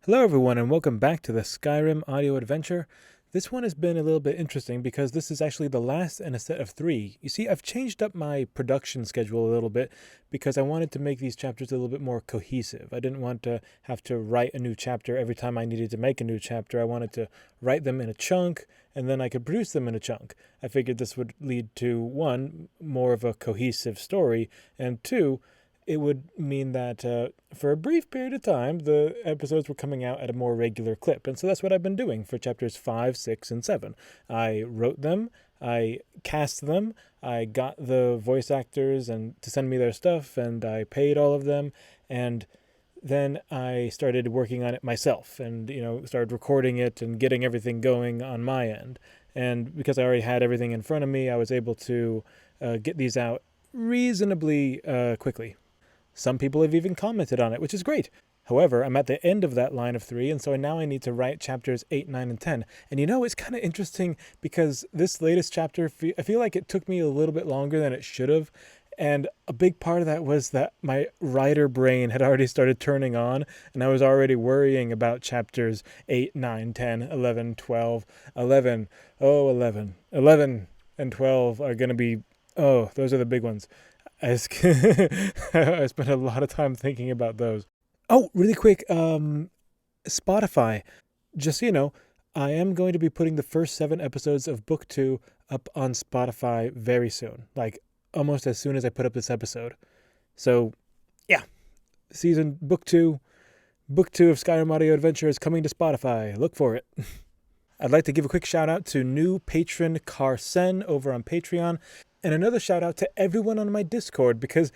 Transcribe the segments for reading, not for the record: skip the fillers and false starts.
Hello everyone and welcome back to the Skyrim audio adventure. This one has been a little bit interesting because this is actually the last in a set of 3. You see, I've changed up my production schedule a little bit because I wanted to make these chapters a little bit more cohesive. I didn't want to have to write a new chapter every time I needed to make a new chapter. I wanted to write them in a chunk and then I could produce them in a chunk. I figured this would lead to, 1, more of a cohesive story, and 2, it would mean that for a brief period of time, the episodes were coming out at a more regular clip. And so that's what I've been doing for chapters 5, 6, and 7. I wrote them, I cast them, I got the voice actors and to send me their stuff, and I paid all of them, and then I started working on it myself and, started recording it and getting everything going on my end. And because I already had everything in front of me, I was able to get these out reasonably quickly. Some people have even commented on it, which is great. However, I'm at the end of that line of 3, and so now I need to write chapters 8, 9, and 10. And it's kind of interesting because this latest chapter, I feel like it took me a little bit longer than it should have. And a big part of that was that my writer brain had already started turning on, and I was already worrying about chapters 8, 9, 10, 11, 12, 11. Oh, 11. 11 and 12 are going to be, those are the big ones. I spent a lot of time thinking about those. Oh, really quick, Spotify. Just so you know, I am going to be putting the first 7 episodes of Book 2 up on Spotify very soon. Like, almost as soon as I put up this episode. So, yeah. Book 2 of Skyrim Audio Adventure is coming to Spotify. Look for it. I'd like to give a quick shout out to new patron Karsen over on Patreon. And another shout out to everyone on my Discord, because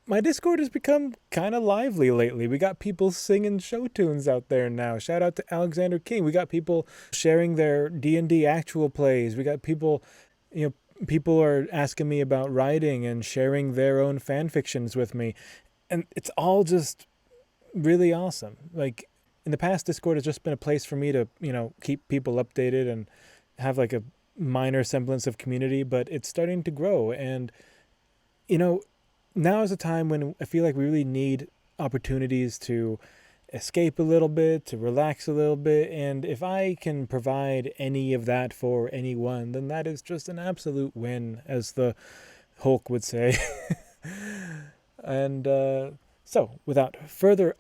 my Discord has become kind of lively lately. We got people singing show tunes out there now. Shout out to Alexander King. We got people sharing their D&D actual plays. We got people, people are asking me about writing and sharing their own fan fictions with me. And it's all just really awesome. Like, in the past, Discord has just been a place for me to, keep people updated and have like a minor semblance of community, but it's starting to grow. And now is a time when I feel like we really need opportunities to escape a little bit, to relax a little bit, and if I can provide any of that for anyone, then that is just an absolute win, as the Hulk would say. And so without further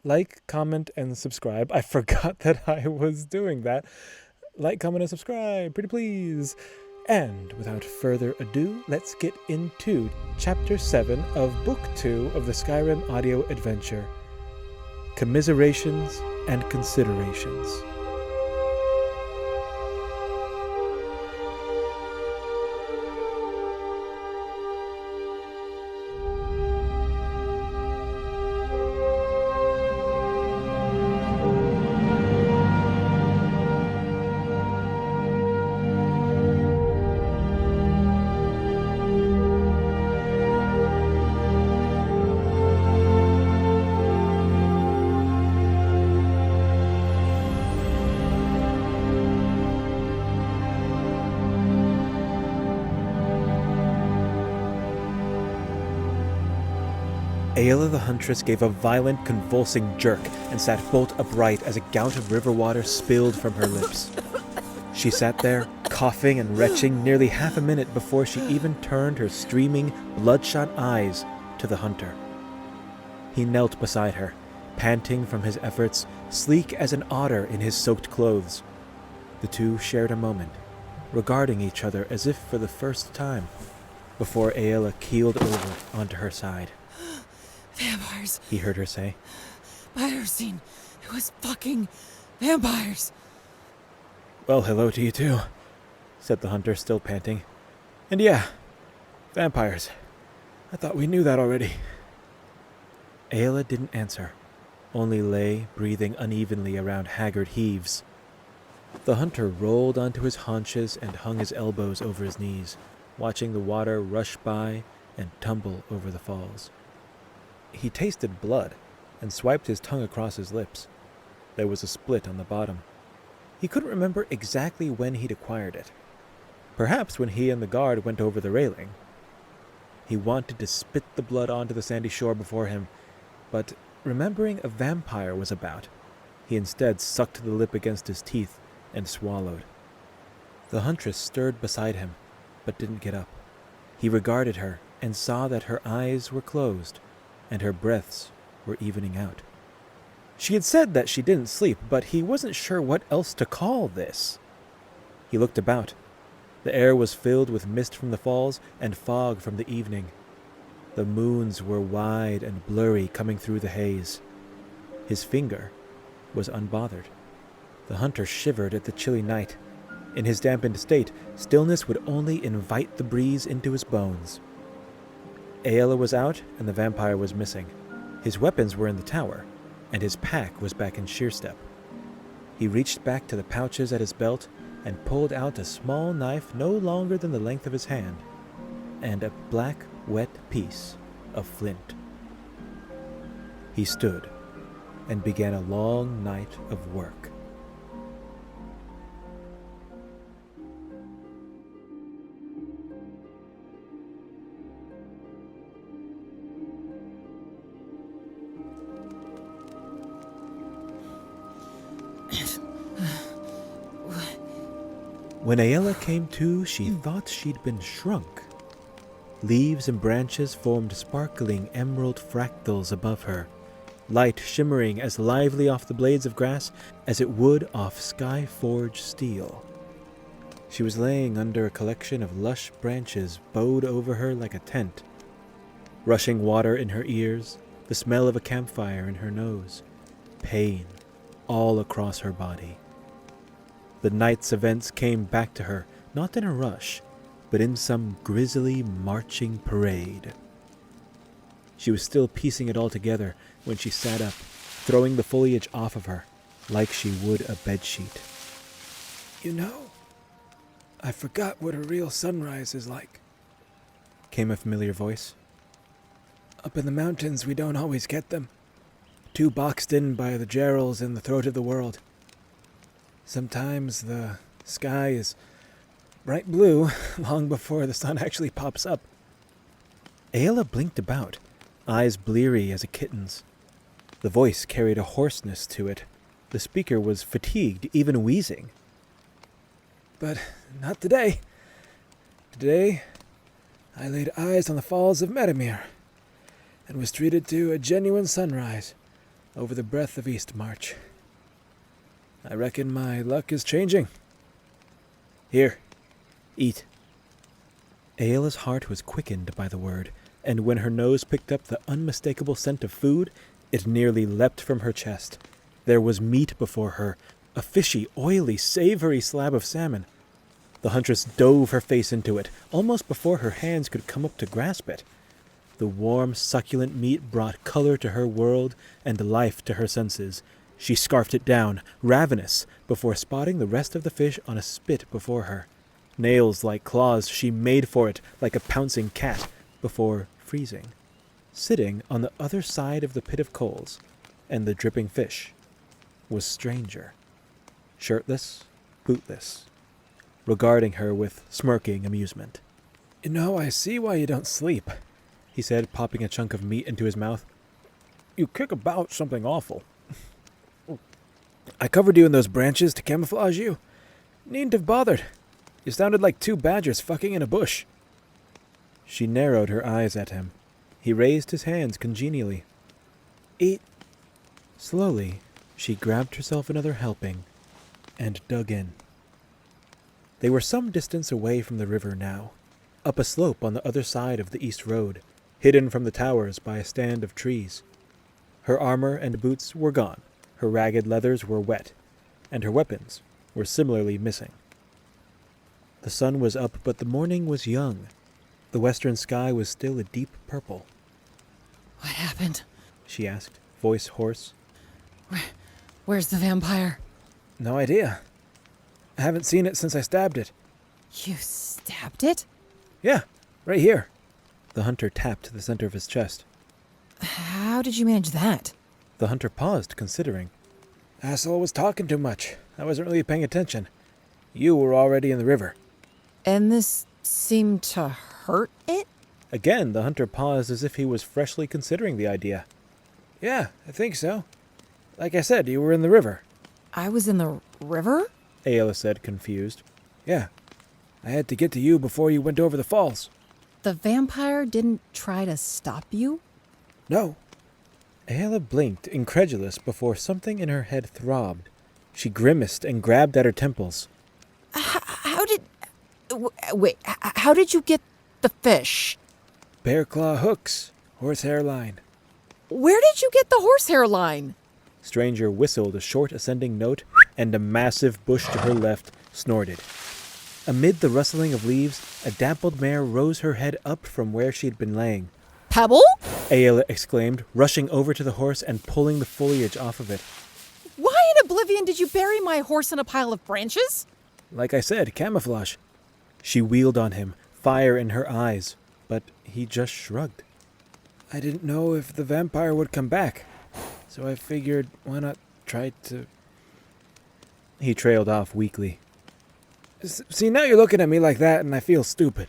like, comment, and subscribe. I forgot that I was doing that. Like, comment, and subscribe, pretty please. And without further ado, let's get into Chapter 7 of Book 2 of the Skyrim audio adventure, Commiserations and Considerations. Aela the Huntress gave a violent, convulsing jerk and sat bolt upright as a gout of river water spilled from her lips. She sat there, coughing and retching, nearly half a minute before she even turned her streaming, bloodshot eyes to the hunter. He knelt beside her, panting from his efforts, sleek as an otter in his soaked clothes. The two shared a moment, regarding each other as if for the first time, before Aela keeled over onto her side. Vampires, he heard her say. Biosine, it was fucking vampires. Well, hello to you too, said the hunter, still panting. And yeah, vampires. I thought we knew that already. Aela didn't answer, only lay, breathing unevenly around haggard heaves. The hunter rolled onto his haunches and hung his elbows over his knees, watching the water rush by and tumble over the falls. He tasted blood and swiped his tongue across his lips. There was a split on the bottom. He couldn't remember exactly when he'd acquired it. Perhaps when he and the guard went over the railing. He wanted to spit the blood onto the sandy shore before him, but remembering a vampire was about, he instead sucked the lip against his teeth and swallowed. The huntress stirred beside him, but didn't get up. He regarded her and saw that her eyes were closed, and her breaths were evening out. She had said that she didn't sleep, but he wasn't sure what else to call this. He looked about. The air was filled with mist from the falls and fog from the evening. The moons were wide and blurry coming through the haze. His finger was unbothered. The hunter shivered at the chilly night. In his dampened state, stillness would only invite the breeze into his bones. Aela was out and the vampire was missing. His weapons were in the tower, and his pack was back in Sheerstep. He reached back to the pouches at his belt and pulled out a small knife no longer than the length of his hand, and a black, wet piece of flint. He stood and began a long night of work. When Aela came to, she thought she'd been shrunk. Leaves and branches formed sparkling emerald fractals above her, light shimmering as lively off the blades of grass as it would off sky-forged steel. She was laying under a collection of lush branches bowed over her like a tent, rushing water in her ears, the smell of a campfire in her nose, pain all across her body. The night's events came back to her, not in a rush, but in some grisly marching parade. She was still piecing it all together when she sat up, throwing the foliage off of her, like she would a bedsheet. You know, I forgot what a real sunrise is like, came a familiar voice. Up in the mountains, we don't always get them. Too boxed in by the gerils in the throat of the world. Sometimes the sky is bright blue long before the sun actually pops up. Aela blinked about, eyes bleary as a kitten's. The voice carried a hoarseness to it. The speaker was fatigued, even wheezing. But not today. Today, I laid eyes on the falls of Medimir and was treated to a genuine sunrise over the breath of Eastmarch. I reckon my luck is changing. Here, eat. Aela's heart was quickened by the word, and when her nose picked up the unmistakable scent of food, it nearly leapt from her chest. There was meat before her, a fishy, oily, savory slab of salmon. The huntress dove her face into it, almost before her hands could come up to grasp it. The warm, succulent meat brought color to her world and life to her senses. She scarfed it down, ravenous, before spotting the rest of the fish on a spit before her. Nails like claws, she made for it like a pouncing cat, before freezing, sitting on the other side of the pit of coals, and the dripping fish was Stranger, shirtless, bootless, regarding her with smirking amusement. You know, I see why you don't sleep, he said, popping a chunk of meat into his mouth. You kick about something awful. I covered you in those branches to camouflage you. Needn't have bothered. You sounded like two badgers fucking in a bush. She narrowed her eyes at him. He raised his hands congenially. Eat. Slowly, she grabbed herself another helping and dug in. They were some distance away from the river now, up a slope on the other side of the east road, hidden from the towers by a stand of trees. Her armor and boots were gone. Her ragged leathers were wet, and her weapons were similarly missing. The sun was up, but the morning was young. The western sky was still a deep purple. What happened? She asked, voice hoarse. Where's the vampire? No idea. I haven't seen it since I stabbed it. You stabbed it? Yeah, right here. The hunter tapped the center of his chest. How did you manage that? The hunter paused, considering. Asshole was talking too much. I wasn't really paying attention. You were already in the river. And this seemed to hurt it? Again, the hunter paused as if he was freshly considering the idea. Yeah, I think so. Like I said, you were in the river. I was in the river? Aela said, confused. Yeah. I had to get to you before you went over the falls. The vampire didn't try to stop you? No. Aela blinked, incredulous, before something in her head throbbed. She grimaced and grabbed at her temples. How did... Wait, how did you get the fish? Bear claw hooks, horsehair line. Where did you get the horsehair line? Stranger whistled a short ascending note, and a massive bush to her left snorted. Amid the rustling of leaves, a dappled mare rose her head up from where she'd been laying. Pebble? Aela exclaimed, rushing over to the horse and pulling the foliage off of it. Why in oblivion did you bury my horse in a pile of branches? Like I said, camouflage. She wheeled on him, fire in her eyes, but he just shrugged. I didn't know if the vampire would come back, so I figured why not try to... He trailed off weakly. See, now you're looking at me like that and I feel stupid.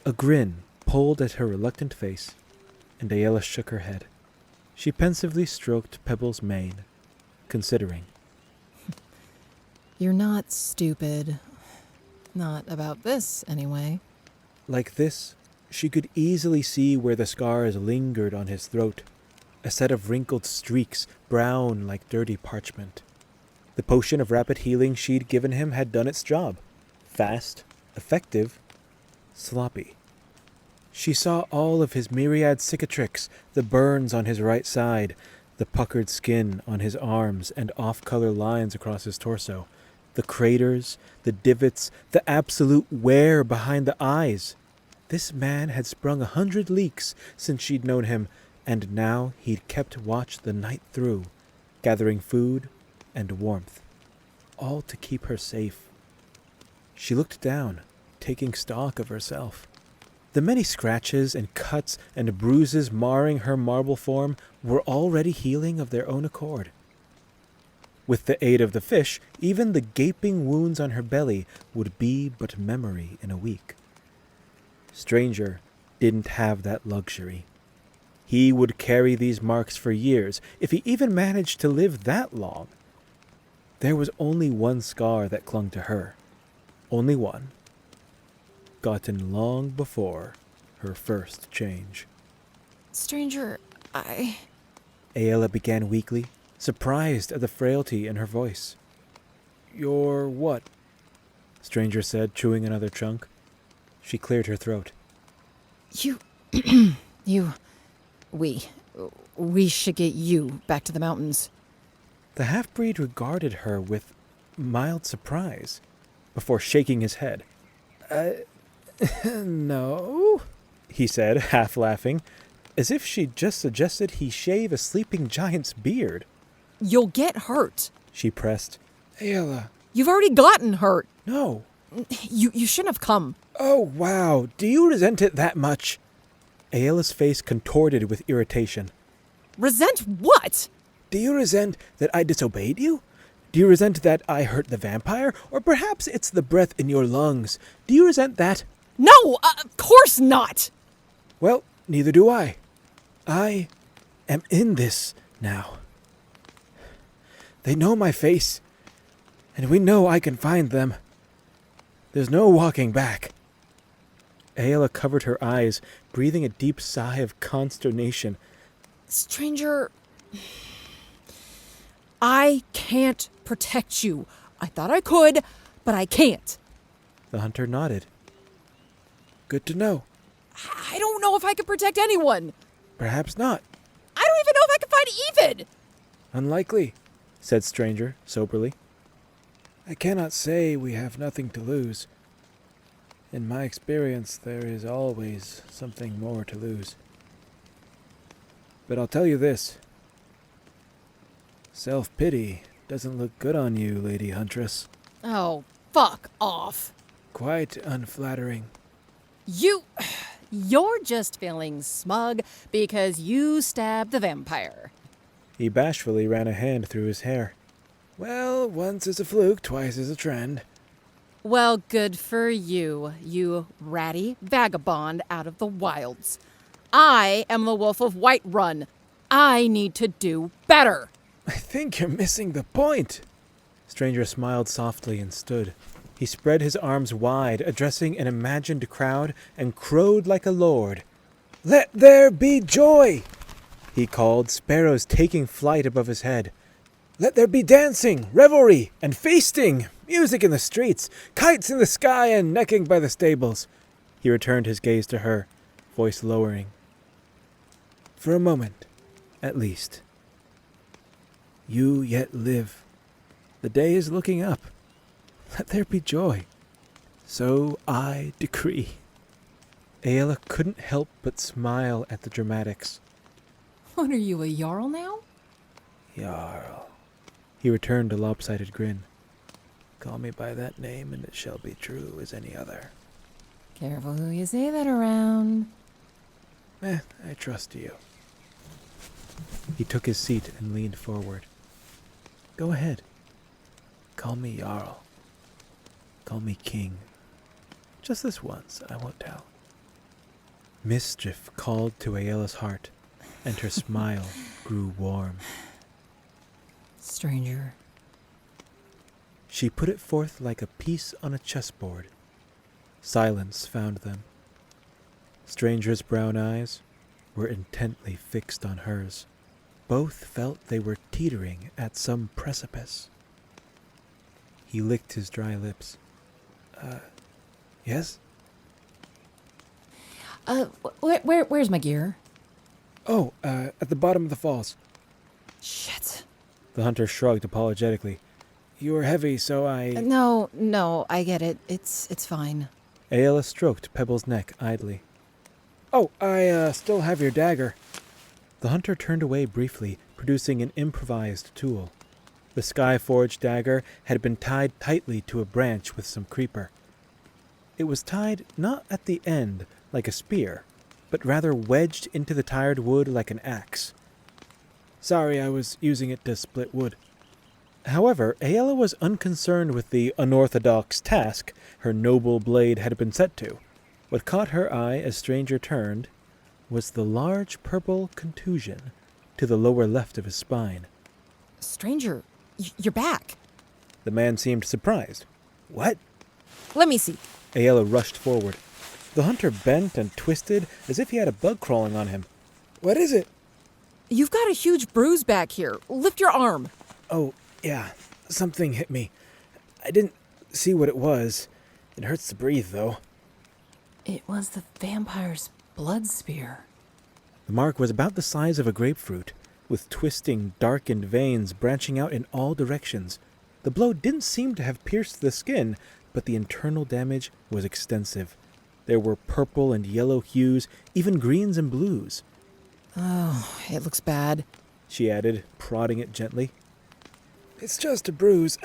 A grin pulled at her reluctant face, and Aela shook her head. She pensively stroked Pebble's mane, considering. You're not stupid. Not about this, anyway. Like this, she could easily see where the scars lingered on his throat, a set of wrinkled streaks, brown like dirty parchment. The potion of rapid healing she'd given him had done its job. Fast, effective, sloppy. She saw all of his myriad cicatrix, the burns on his right side, the puckered skin on his arms and off-color lines across his torso, the craters, the divots, the absolute wear behind the eyes. This man had sprung 100 leaks since she'd known him, and now he'd kept watch the night through, gathering food and warmth, all to keep her safe. She looked down, taking stock of herself. The many scratches and cuts and bruises marring her marble form were already healing of their own accord. With the aid of the fish, even the gaping wounds on her belly would be but memory in a week. Stranger didn't have that luxury. He would carry these marks for years, if he even managed to live that long. There was only one scar that clung to her. Only one. Gotten long before her first change. Stranger, Aela began weakly, surprised at the frailty in her voice. You're what? Stranger said, chewing another chunk. She cleared her throat. We should get you back to the mountains. The half-breed regarded her with mild surprise, before shaking his head. No, he said, half laughing, as if she'd just suggested he shave a sleeping giant's beard. You'll get hurt. She pressed. Aela. You've already gotten hurt. No. You shouldn't have come. Oh, wow. Do you resent it that much? Aela's face contorted with irritation. Resent what? Do you resent that I disobeyed you? Do you resent that I hurt the vampire? Or perhaps it's the breath in your lungs. Do you resent that? No, of course not. Well, neither do I. I am in this now. They know my face, and we know I can find them. There's no walking back. Aela covered her eyes, breathing a deep sigh of consternation. Stranger, I can't protect you. I thought I could, but I can't. The hunter nodded. Good to know. I don't know if I can protect anyone. Perhaps not. I don't even know if I can find Even. Unlikely, said Stranger, soberly. I cannot say we have nothing to lose. In my experience, there is always something more to lose. But I'll tell you this. Self-pity doesn't look good on you, Lady Huntress. Oh, fuck off. Quite unflattering. You're just feeling smug because you stabbed the vampire. He bashfully ran a hand through his hair. Well, once is a fluke, twice is a trend. Well, good for you, you ratty vagabond out of the wilds. I am the Wolf of Whiterun. I need to do better. I think you're missing the point. Stranger smiled softly and stood. He spread his arms wide, addressing an imagined crowd, and crowed like a lord. Let there be joy! He called, sparrows taking flight above his head. Let there be dancing, revelry, and feasting, music in the streets, kites in the sky, and necking by the stables. He returned his gaze to her, voice lowering. For a moment, at least. You yet live. The day is looking up. Let there be joy. So I decree. Aela couldn't help but smile at the dramatics. What are you, a Jarl now? Jarl. He returned a lopsided grin. Call me by that name, and it shall be true as any other. Careful who you say that around. I trust you. He took his seat and leaned forward. Go ahead. Call me Jarl. Call me King. Just this once, I won't tell. Mischief called to Aela's heart, and her smile grew warm. Stranger. She put it forth like a piece on a chessboard. Silence found them. Stranger's brown eyes were intently fixed on hers. Both felt they were teetering at some precipice. He licked his dry lips. Yes? Where's my gear? Oh, at the bottom of the falls. Shit. The hunter shrugged apologetically. You were heavy, so I... No, I get it. It's fine. Aela stroked Pebble's neck idly. Oh, I still have your dagger. The hunter turned away briefly, producing an improvised tool. The sky-forged dagger had been tied tightly to a branch with some creeper. It was tied not at the end like a spear, but rather wedged into the tired wood like an axe. Sorry, I was using it to split wood. However, Aela was unconcerned with the unorthodox task her noble blade had been set to. What caught her eye as Stranger turned was the large purple contusion to the lower left of his spine. Stranger, you're back. The man seemed surprised. What? Let me see. Aela rushed forward. The hunter bent and twisted as if he had a bug crawling on him. What is it? You've got a huge bruise back here. Lift your arm. Oh, yeah. Something hit me. I didn't see what it was. It hurts to breathe, though. It was the vampire's blood spear. The mark was about the size of a grapefruit, with twisting, darkened veins branching out in all directions. The blow didn't seem to have pierced the skin, but the internal damage was extensive. There were purple and yellow hues, even greens and blues. Oh, it looks bad. She added, prodding it gently. It's just a bruise.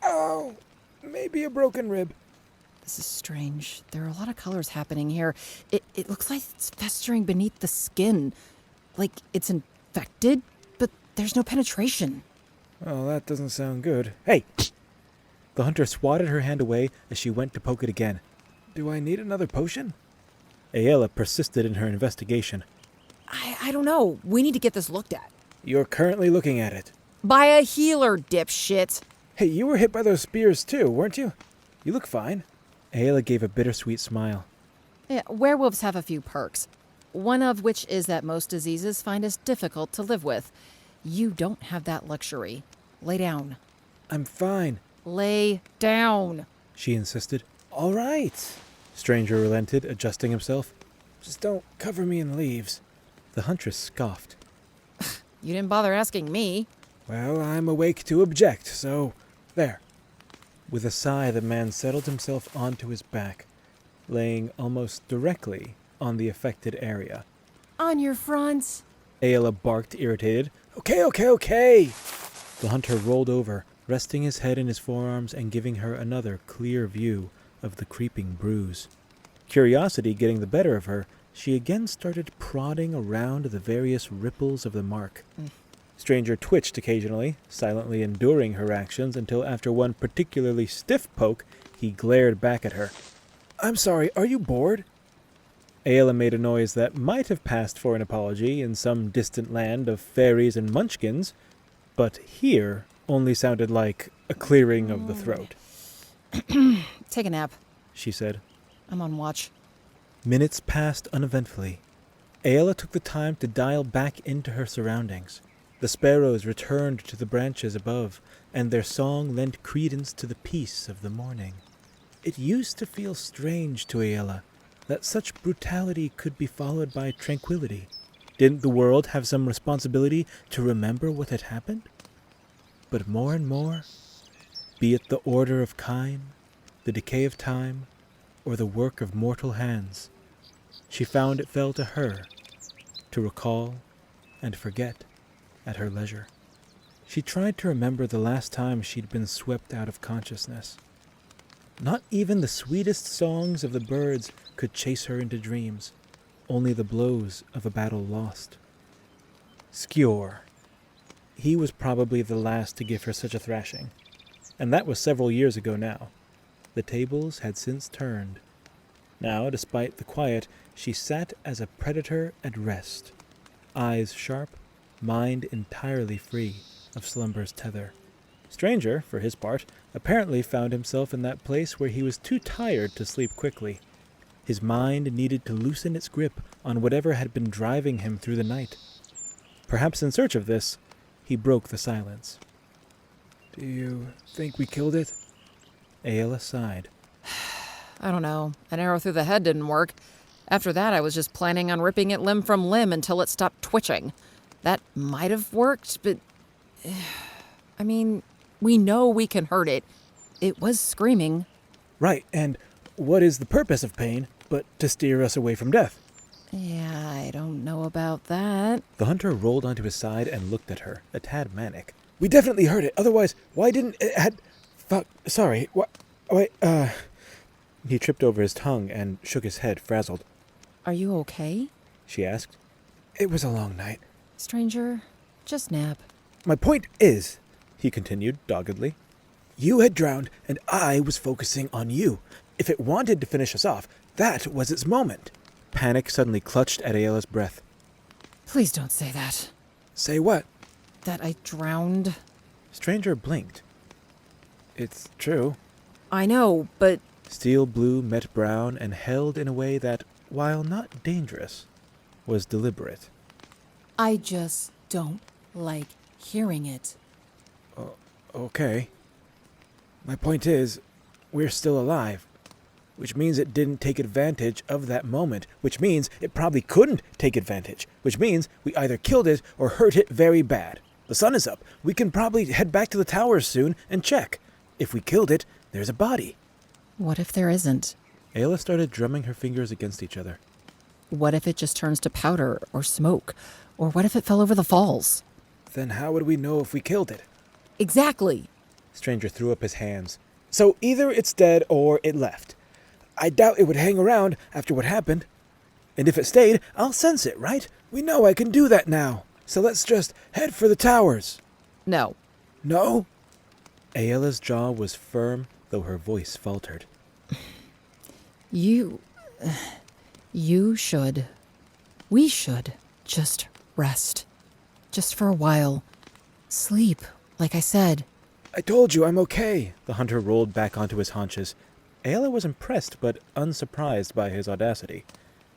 Ow! Maybe a broken rib. This is strange. There are a lot of colors happening here. It looks like it's festering beneath the skin. Like it's infected, but there's no penetration. Oh, that doesn't sound good. Hey! The hunter swatted her hand away as she went to poke it again. Do I need another potion? Aela persisted in her investigation. I don't know. We need to get this looked at. You're currently looking at it. By a healer, dipshit. Hey, you were hit by those spears too, weren't you? You look fine. Aela gave a bittersweet smile. Yeah, werewolves have a few perks. One of which is that most diseases find us difficult to live with. You don't have that luxury. Lay down. I'm fine. Lay down. She insisted. All right. Stranger relented, adjusting himself. Just don't cover me in leaves. The huntress scoffed. You didn't bother asking me. Well, I'm awake to object, so there. With a sigh, the man settled himself onto his back, laying almost directly on the affected area. On your front. Aela barked, irritated. Okay. The hunter rolled over, resting his head in his forearms and giving her another clear view of the creeping bruise. Curiosity getting the better of her, she again started prodding around the various ripples of the mark. Stranger twitched occasionally, silently enduring her actions until after one particularly stiff poke, he glared back at her. I'm sorry, are you bored? Aela made a noise that might have passed for an apology in some distant land of fairies and munchkins, but here only sounded like a clearing of the throat. Take a nap, She said. I'm on watch. Minutes passed uneventfully. Aela took the time to dial back into her surroundings. The sparrows returned to the branches above, and their song lent credence to the peace of the morning. It used to feel strange to Aela that such brutality could be followed by tranquility. Didn't the world have some responsibility to remember what had happened? But more and more, be it the order of kine, the decay of time, or the work of mortal hands, she found it fell to her to recall and forget at her leisure. She tried to remember the last time she'd been swept out of consciousness. Not even the sweetest songs of the birds could chase her into dreams, only the blows of a battle lost. Skjor. He was probably the last to give her such a thrashing, and that was several years ago now. The tables had since turned. Now, despite the quiet, she sat as a predator at rest, eyes sharp, mind entirely free of slumber's tether. Stranger, for his part, apparently found himself in that place where he was too tired to sleep quickly. His mind needed to loosen its grip on whatever had been driving him through the night. Perhaps in search of this, he broke the silence. Do you think we killed it? Aela sighed. I don't know. An arrow through the head didn't work. After that, I was just planning on ripping it limb from limb until it stopped twitching. That might have worked, but... I mean, we know we can hurt it. It was screaming. Right, and what is the purpose of pain but to steer us away from death? Yeah, I don't know about that. The hunter rolled onto his side and looked at her, a tad manic. We definitely heard it. Otherwise, why didn't it had... Fuck, sorry. Wait, He tripped over his tongue and shook his head, frazzled. Are you okay? She asked. It was a long night. Stranger, just nap. My point is, He continued, doggedly. you had drowned and I was focusing on you. If it wanted to finish us off, that was its moment. Panic suddenly clutched at Aela's breath. Please don't say that. Say what? That I drowned. Stranger blinked. It's true. I know, but... Steel blue met brown and held in a way that, while not dangerous, was deliberate. I just don't like hearing it. Okay. My point is, we're still alive. Which means it didn't take advantage of that moment. Which means it probably couldn't take advantage. Which means we either killed it or hurt it very bad. The sun is up. We can probably head back to the towers soon and check. If we killed it, there's a body. What if there isn't? Aela started drumming her fingers against each other. What if it just turns to powder or smoke? Or what if it fell over the falls? Then how would we know if we killed it? Exactly. Stranger threw up his hands. So either it's dead or it left. I doubt it would hang around after what happened. And if it stayed, I'll sense it, right? We know I can do that now. So let's just head for the towers. No. No? Aela's jaw was firm, though her voice faltered. You should. We should just rest. Just for a while. Sleep, like I said. I told you I'm okay. The hunter rolled back onto his haunches. Aela was impressed but unsurprised by his audacity.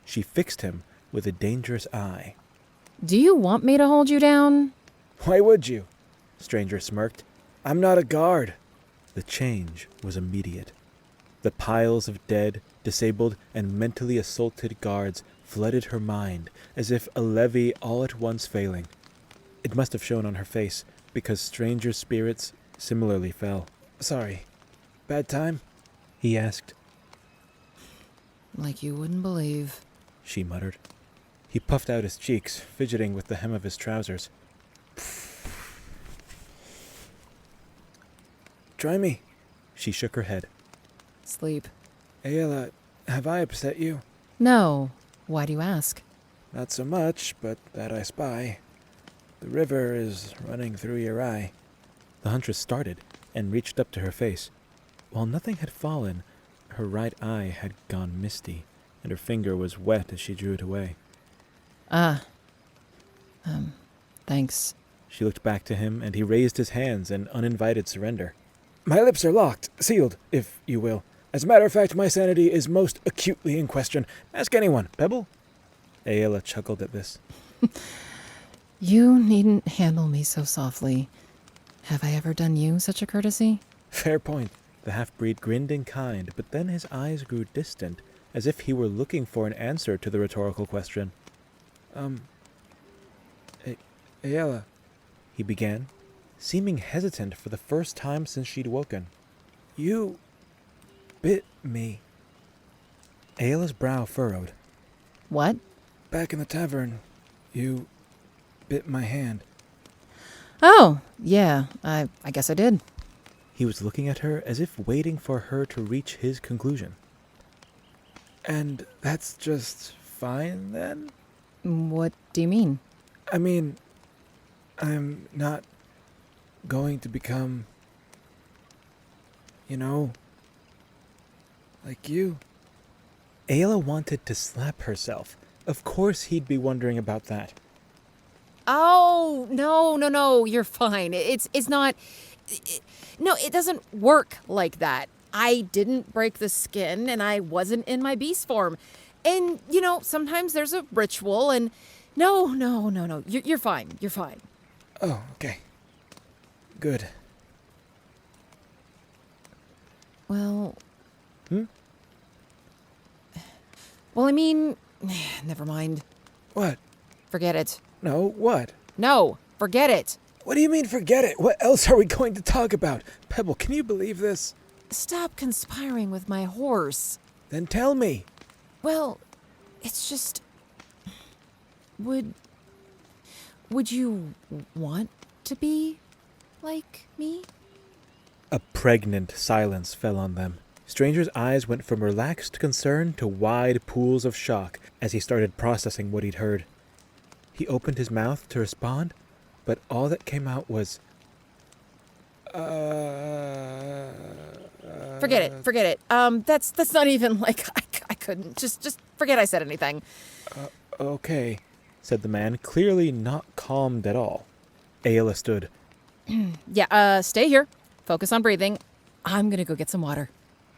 She fixed him with a dangerous eye. Do you want me to hold you down? Why would you? Stranger smirked. I'm not a guard. The change was immediate. The piles of dead, disabled, and mentally assaulted guards flooded her mind as if a levee all at once failing. It must have shown on her face, because Stranger's spirits similarly fell. Sorry. Bad time? He asked. Like you wouldn't believe. She muttered. He puffed out his cheeks, fidgeting with the hem of his trousers. Try me. She shook her head. Sleep. Aela, have I upset you? No. Why do you ask? Not so much, but that I spy. The river is running through your eye. The huntress started and reached up to her face. While nothing had fallen, her right eye had gone misty, and her finger was wet as she drew it away. Thanks. She looked back to him, and he raised his hands in uninvited surrender. My lips are locked, sealed, if you will. As a matter of fact, my sanity is most acutely in question. Ask anyone. Pebble? Aela chuckled at this. You needn't handle me so softly. Have I ever done you such a courtesy? Fair point. The half-breed grinned in kind, but then his eyes grew distant, as if he were looking for an answer to the rhetorical question. Aela, he began, seeming hesitant for the first time since she'd woken. You bit me. Aela's brow furrowed. What? Back in the tavern, you bit my hand. Oh, yeah, I guess I did. He was looking at her as if waiting for her to reach his conclusion. And that's just fine, then? What do you mean? I mean, I'm not going to become, like you. Aela wanted to slap herself. Of course he'd be wondering about that. Oh, no, you're fine. It's not... No, it doesn't work like that. I didn't break the skin, and I wasn't in my beast form. And, sometimes there's a ritual, and... No. You're fine. You're fine. Oh, okay. Good. Well... Hmm? Well, I mean... Never mind. What? Forget it. No, what? No, forget it. What do you mean, forget it? What else are we going to talk about? Pebble, can you believe this? Stop conspiring with my horse. Then tell me. Well, it's just... Would you want to be like me? A pregnant silence fell on them. Stranger's eyes went from relaxed concern to wide pools of shock as he started processing what he'd heard. He opened his mouth to respond, but all that came out was... Forget it. That's not even like I couldn't. Just forget I said anything. Okay, said the man, clearly not calmed at all. Aela stood. Yeah, stay here. Focus on breathing. I'm gonna go get some water.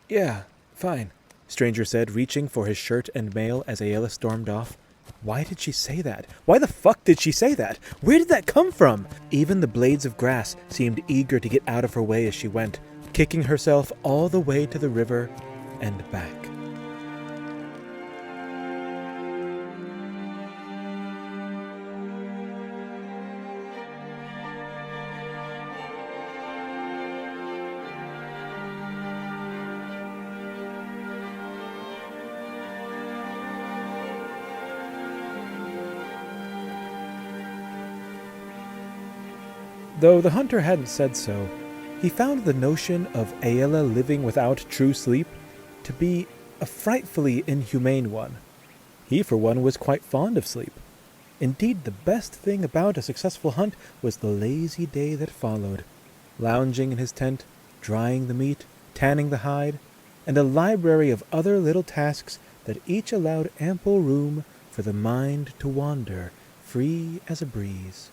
Yeah, fine. Stranger said, reaching for his shirt and mail as Aela stormed off. Why did she say that? Why the fuck did she say that? Where did that come from? Even the blades of grass seemed eager to get out of her way as she went, kicking herself all the way to the river and back. Though the hunter hadn't said so, he found the notion of Aela living without true sleep to be a frightfully inhumane one. He, for one, was quite fond of sleep. Indeed, the best thing about a successful hunt was the lazy day that followed, lounging in his tent, drying the meat, tanning the hide, and a library of other little tasks that each allowed ample room for the mind to wander, free as a breeze.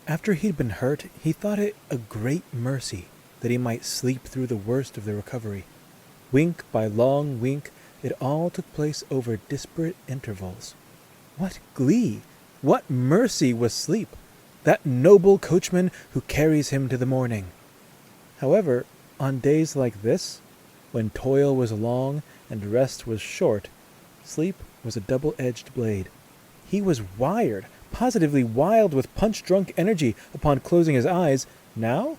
After he'd been hurt, he thought it a great mercy that he might sleep through the worst of the recovery. Wink by long wink, it all took place over disparate intervals. What glee, what mercy was sleep, that noble coachman who carries him to the morning. However, on days like this, when toil was long and rest was short, sleep was a double-edged blade. He was wired, positively wild with punch-drunk energy upon closing his eyes. Now,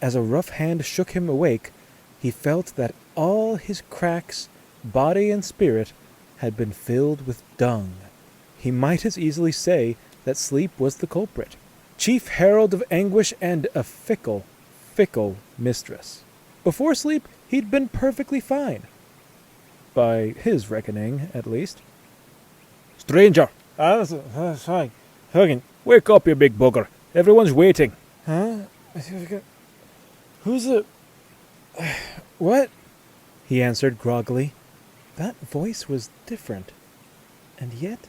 as a rough hand shook him awake, he felt that all his cracks, body and spirit, had been filled with dung. He might as easily say that sleep was the culprit, chief herald of anguish and a fickle, fickle mistress. Before sleep, he'd been perfectly fine. By his reckoning, at least. Stranger! That's fine. Huggin, wake up, you big bugger. Everyone's waiting. Huh? Who's the... What? He answered groggily. That voice was different. And yet...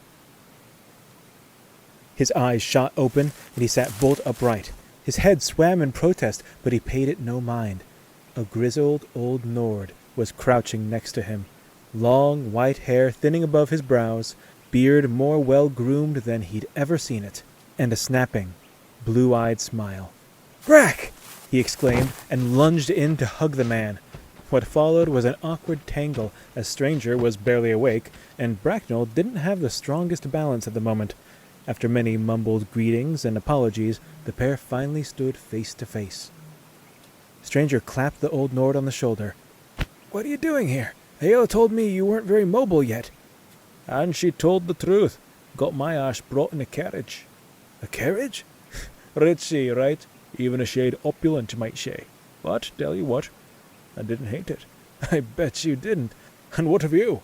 His eyes shot open, and he sat bolt upright. His head swam in protest, but he paid it no mind. A grizzled old Nord was crouching next to him, long white hair thinning above his brows, beard more well-groomed than he'd ever seen it, and a snapping, blue-eyed smile. "Brack!" he exclaimed, and lunged in to hug the man. What followed was an awkward tangle, as Stranger was barely awake, and Bracknell didn't have the strongest balance at the moment. After many mumbled greetings and apologies, the pair finally stood face to face. Stranger clapped the old Nord on the shoulder. "What are you doing here? Aela told me you weren't very mobile yet." "And she told the truth. Got my ass brought in a carriage." "A carriage?" "Ritzy, right? Even a shade opulent, you might say. But, tell you what, I didn't hate it." "I bet you didn't. "And what of you?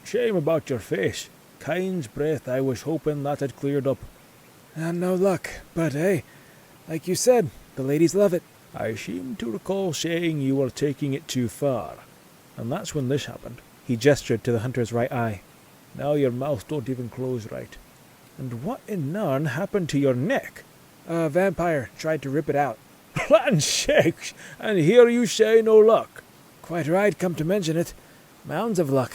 Shame about your face. Kind's breath, I was hoping that had cleared up." No luck, but hey, like you said, the ladies love it." "I seem to recall saying you were taking it too far. And that's when this happened." He gestured to the hunter's right eye. "Now your mouth don't even close right. And what in Narn happened to your neck?" "A vampire tried to rip it out." "Land shakes! And here you say no luck." "Quite right, come to mention it. Mounds of luck.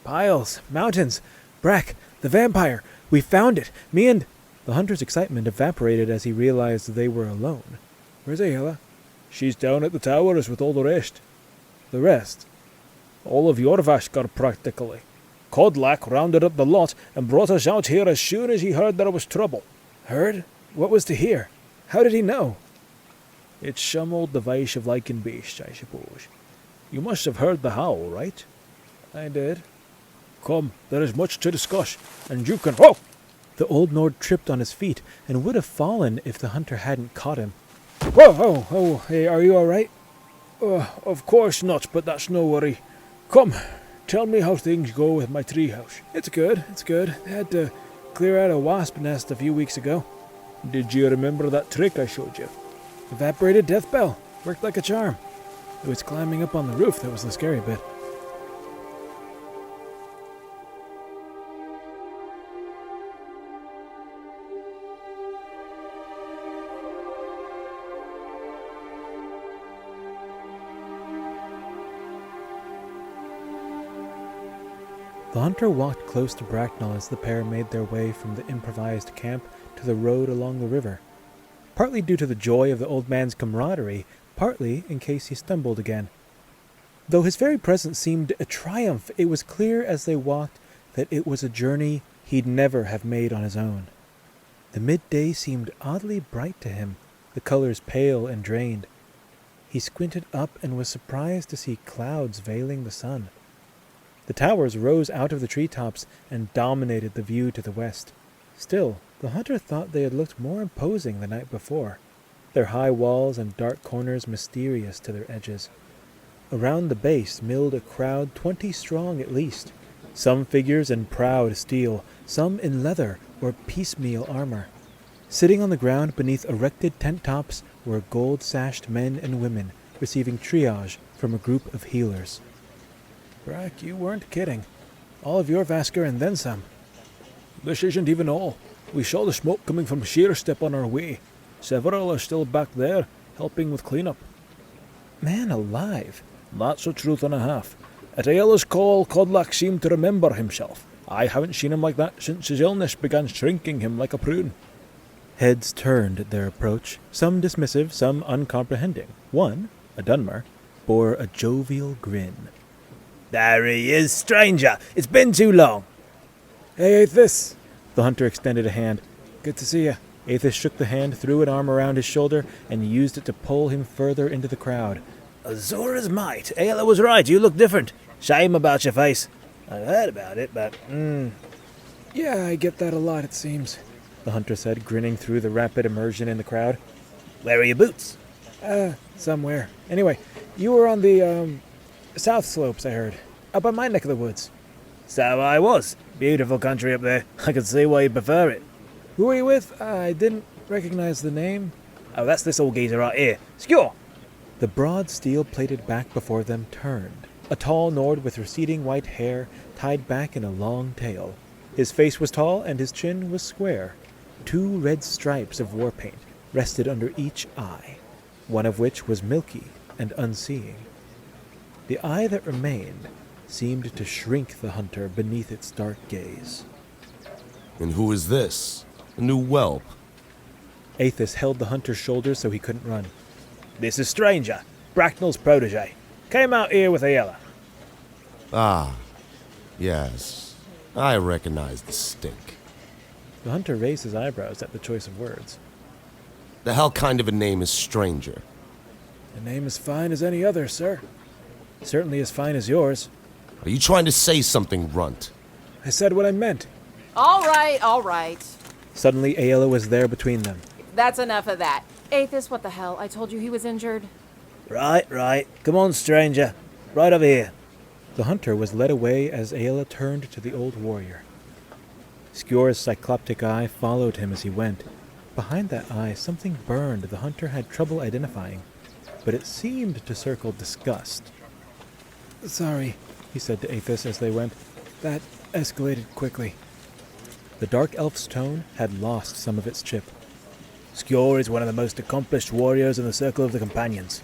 Piles, mountains. Brack, the vampire. We found it. Me and..." The hunter's excitement evaporated as he realized they were alone. "Where's Aela?" "She's down at the towers with all the rest." "The rest?" "All of Jorvaskar, practically. Kodlak rounded up the lot and brought us out here as soon as he heard there was trouble." "Heard? What was to hear? How did he know?" "It's some old device of lichen beast, I suppose. You must have heard the howl, right?" "I did." "Come, there is much to discuss, and you can..." "Whoa!" The old Nord tripped on his feet and would have fallen if the hunter hadn't caught him. "Whoa, hey, are you all right?" Of course not, but that's no worry. Come, tell me how things go with my treehouse." It's good. Had to clear out a wasp nest a few weeks ago." "Did you remember that trick I showed you?" "Evaporated death bell. Worked like a charm. It was climbing up on the roof that was the scary bit." The hunter walked close to Bracknell as the pair made their way from the improvised camp to the road along the river, partly due to the joy of the old man's camaraderie, partly in case he stumbled again. Though his very presence seemed a triumph, it was clear as they walked that it was a journey he'd never have made on his own. The midday seemed oddly bright to him, the colors pale and drained. He squinted up and was surprised to see clouds veiling the sun. The towers rose out of the treetops and dominated the view to the west. Still, the hunter thought they had looked more imposing the night before, their high walls and dark corners mysterious to their edges. Around the base milled a crowd 20 strong at least, some figures in proud steel, some in leather or piecemeal armor. Sitting on the ground beneath erected tent tops were gold-sashed men and women receiving triage from a group of healers. "Brack, you weren't kidding. All of your Vasker and then some." "This isn't even all. We saw the smoke coming from Sheerstep on our way. Several are still back there, helping with cleanup." Man alive! "That's a truth and a half. At Aela's call, Kodlak seemed to remember himself. I haven't seen him like that since his illness began shrinking him like a prune." Heads turned at their approach, some dismissive, some uncomprehending. One, a Dunmer, bore a jovial grin. "There he is, stranger. It's been too long." "Hey, Aethys." The hunter extended a hand. "Good to see you." Aethys shook the hand, threw an arm around his shoulder, and used it to pull him further into the crowd. "Azura's might. Aela was right. You look different. Shame about your face. I've heard about it, but... "Yeah, I get that a lot, it seems," the hunter said, grinning through the rapid immersion in the crowd. Where are your boots?" Somewhere. Anyway, you were on the, south slopes, I heard. Up on my neck of the woods." "So I was. Beautiful country up there. I can see why you prefer it." "Who were you with? I didn't recognize the name." "Oh, that's this old geezer right here. Skjor." The broad steel-plated back before them turned, A tall Nord with receding white hair tied back in a long tail. His face was tall and his chin was square. 2 red stripes of war paint rested under each eye, one of which was milky and unseeing. The eye that remained seemed to shrink the hunter beneath its dark gaze. And who is this? A new whelp? Aethys held the hunter's shoulders so he couldn't run. This is Stranger, Bracknell's protege. Came out here with Aela. Ah, yes. I recognize the stink. The hunter raised his eyebrows at the choice of words. The hell kind of a name is Stranger? A name as fine as any other, sir. Certainly as fine as yours. Are you trying to say something, Runt? I said what I meant. All right. Suddenly, Aela was there between them. That's enough of that. Aethys, what the hell? I told you he was injured. Right. Come on, Stranger. Right over here. The hunter was led away as Aela turned to the old warrior. Skjor's cycloptic eye followed him as he went. Behind that eye, something burned the hunter had trouble identifying, but it seemed to circle disgust. Sorry, He said to Aethys as they went. that escalated quickly. The dark elf's tone had lost some of its chip. Skjor is one of the most accomplished warriors in the Circle of the Companions.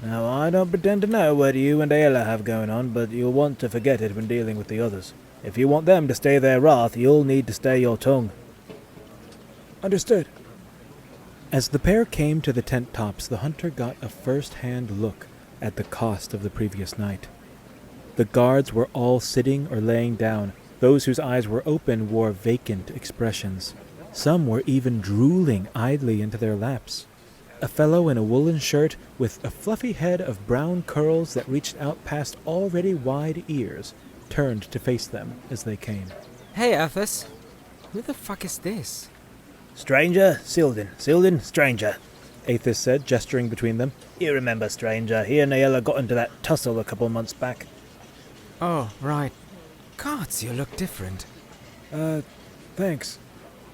Now, I don't pretend to know what you and Aela have going on, but you'll want to forget it when dealing with the others. If you want them to stay their wrath, you'll need to stay your tongue. Understood. As the pair came to the tent tops, the hunter got a first-hand look at the cost of the previous night. The guards were all sitting or laying down. Those whose eyes were open wore vacant expressions. Some were even drooling idly into their laps. A fellow in a woolen shirt with a fluffy head of brown curls that reached out past already wide ears turned to face them as they came. Hey, Aethys. Who the fuck is this? Stranger, Silden, Stranger. Aethys said, gesturing between them. You remember Stranger. He and Aela got into that tussle a couple months back. Oh, right. Gods, you look different. Thanks.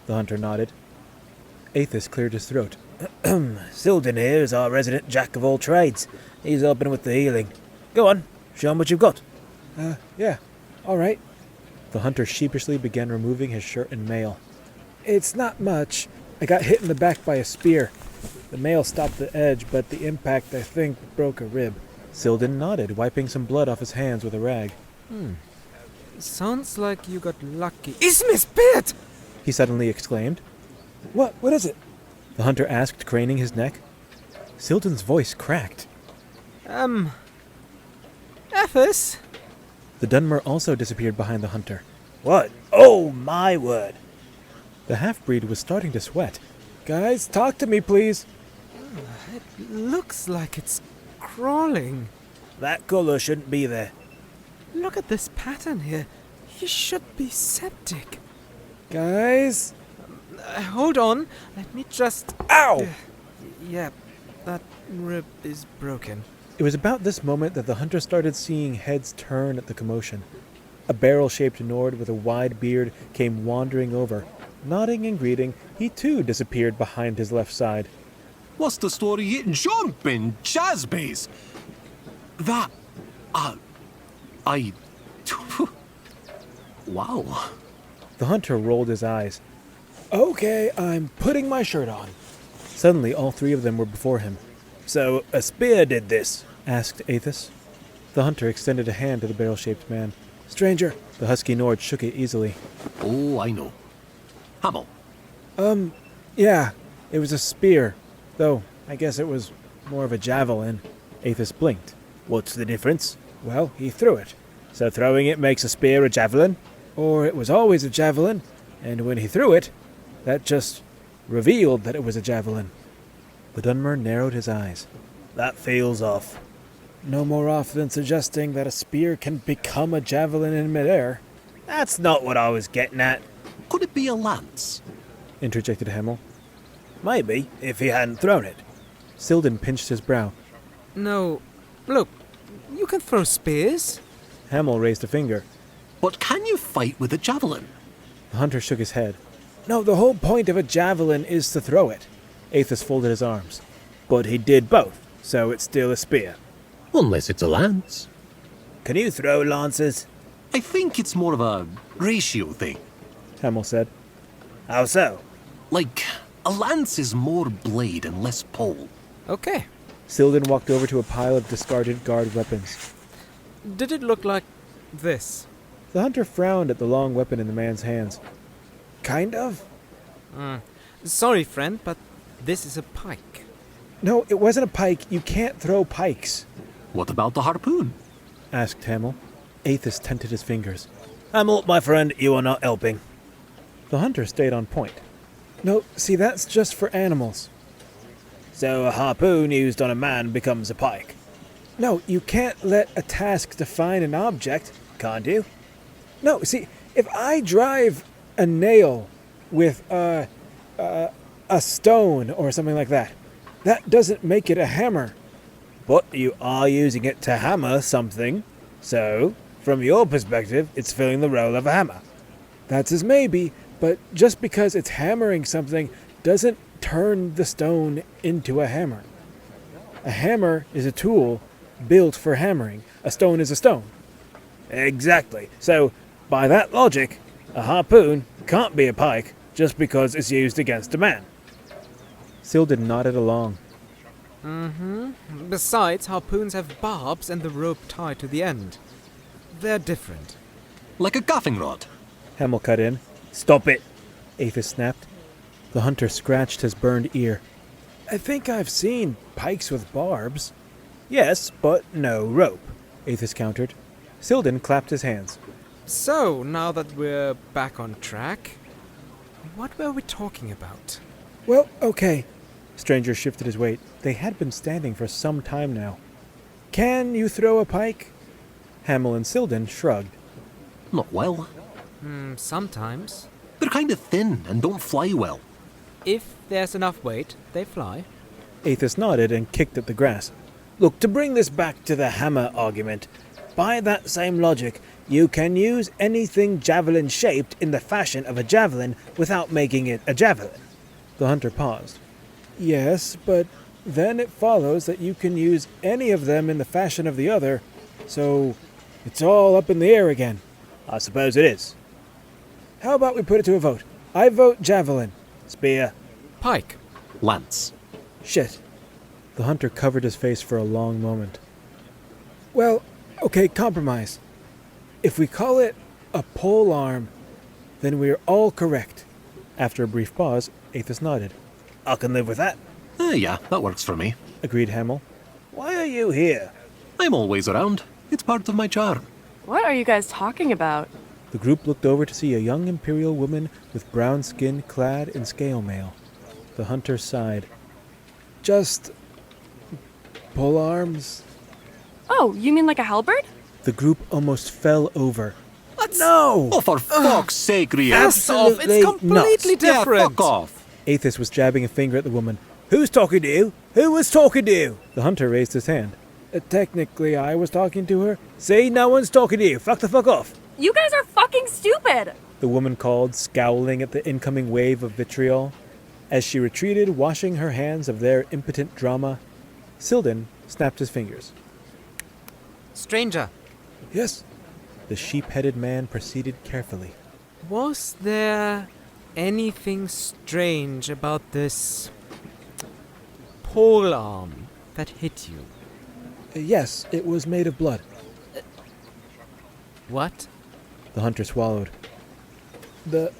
The hunter nodded. Aethys cleared his throat. Silden here is our resident jack of all trades. He's helping with the healing. Go on, show him what you've got. Yeah. All right. The hunter sheepishly began removing his shirt and mail. It's not much. I got hit in the back by a spear. The mail stopped the edge, but the impact, I think, broke a rib. Silden nodded, wiping some blood off his hands with a rag. Sounds like you got lucky. It's Miss Pitt! He suddenly exclaimed. What is it? The hunter asked, craning his neck. Silden's voice cracked. Aethys? The Dunmer also disappeared behind the hunter. What? Oh, my word. The half-breed was starting to sweat. Guys, talk to me, please. It looks like it's crawling. That colour shouldn't be there. Look at this pattern here. He should be septic. Guys? Hold on. Let me just... Ow! Yeah, that rib is broken. It was about this moment that the hunter started seeing heads turn at the commotion. A barrel-shaped Nord with a wide beard came wandering over. Nodding and greeting, he too disappeared behind his left side. What's the story eating jumping jazzbass? That... Wow. The hunter rolled his eyes. Okay, I'm putting my shirt on. Suddenly, all 3 of them were before him. So, a spear did this? Asked Aethys. The hunter extended a hand to the barrel-shaped man. Stranger. The husky Nord shook it easily. Oh, I know. Hamel. Yeah, it was a spear. Though, I guess it was more of a javelin. Aethys blinked. What's the difference? Well, he threw it. So throwing it makes a spear a javelin? Or it was always a javelin, and when he threw it, that just revealed that it was a javelin. The Dunmer narrowed his eyes. That feels off. No more off than suggesting that a spear can become a javelin in midair. That's not what I was getting at. Could it be a lance? Interjected Hamel. Maybe, if he hadn't thrown it. Silden pinched his brow. No, look, you can throw spears. Hamel raised a finger. But can you fight with a javelin? The hunter shook his head. No, the whole point of a javelin is to throw it. Aethys folded his arms. But he did both, so it's still a spear. Unless it's a lance. Can you throw lances? I think it's more of a ratio thing. Hamel said. How so? Like, a lance is more blade and less pole. Okay. Silden walked over to a pile of discarded guard weapons. Did it look like this? The hunter frowned at the long weapon in the man's hands. Kind of? Sorry, friend, but this is a pike. No, it wasn't a pike. You can't throw pikes, What about the harpoon? asked Hamel. Aethys tented his fingers. Hamel, my friend, you are not helping. The hunter stayed on point. No, see, that's just for animals. So a harpoon used on a man becomes a pike. No, you can't let a task define an object. Can't you? No, see, if I drive a nail with a stone or something like that, that doesn't make it a hammer. But you are using it to hammer something. So, from your perspective, it's filling the role of a hammer. That's as maybe, but just because it's hammering something doesn't turn the stone into a hammer. A hammer is a tool built for hammering. A stone is a stone. Exactly. So, by that logic, a harpoon can't be a pike just because it's used against a man. Silden nodded along. Besides, harpoons have barbs and the rope tied to the end. They're different. Like a gaffing rod. Hamel cut in. Stop it. Aethys snapped. The hunter scratched his burned ear. I think I've seen pikes with barbs. Yes, but no rope. Aethys countered. Silden clapped his hands. So, now that we're back on track, what were we talking about? Well, okay. Stranger shifted his weight. They had been standing for some time now. Can you throw a pike? Hamel and Silden shrugged. Not well. Sometimes. They're kind of thin and don't fly well. If there's enough weight, they fly. Aethys nodded and kicked at the grass. Look, to bring this back to the hammer argument, by that same logic, you can use anything javelin-shaped in the fashion of a javelin without making it a javelin. The hunter paused. Yes, but then it follows that you can use any of them in the fashion of the other, so it's all up in the air again. I suppose it is. How about we put it to a vote? I vote javelin. Spear. Pike. Lance. Shit. The hunter covered his face for a long moment. Well, okay, compromise. If we call it a pole arm, then we're all correct. After a brief pause, Aethys nodded. I can live with that. Yeah, that works for me. Agreed Hamel. Why are you here? I'm always around. It's part of my charm. What are you guys talking about? The group looked over to see a young imperial woman with brown skin clad in scale mail. The hunter sighed. Just pole arms? Oh, you mean like a halberd? The group almost fell over. No! Oh, for fuck's sake, Ryle. Ass off! It's completely Yeah, different! fuck off. Aethys was jabbing a finger at the woman. Who's talking to you? Who was talking to you? The hunter raised his hand. Technically, I was talking to her. See, no one's talking to you. Fuck the fuck off. You guys are fucking stupid! The woman called, scowling at the incoming wave of vitriol. As she retreated, washing her hands of their impotent drama, Silden snapped his fingers. Stranger, Yes? The sheep-headed man proceeded carefully. was there anything strange about this pole arm that hit you? Yes, it was made of blood. What? The hunter swallowed. The,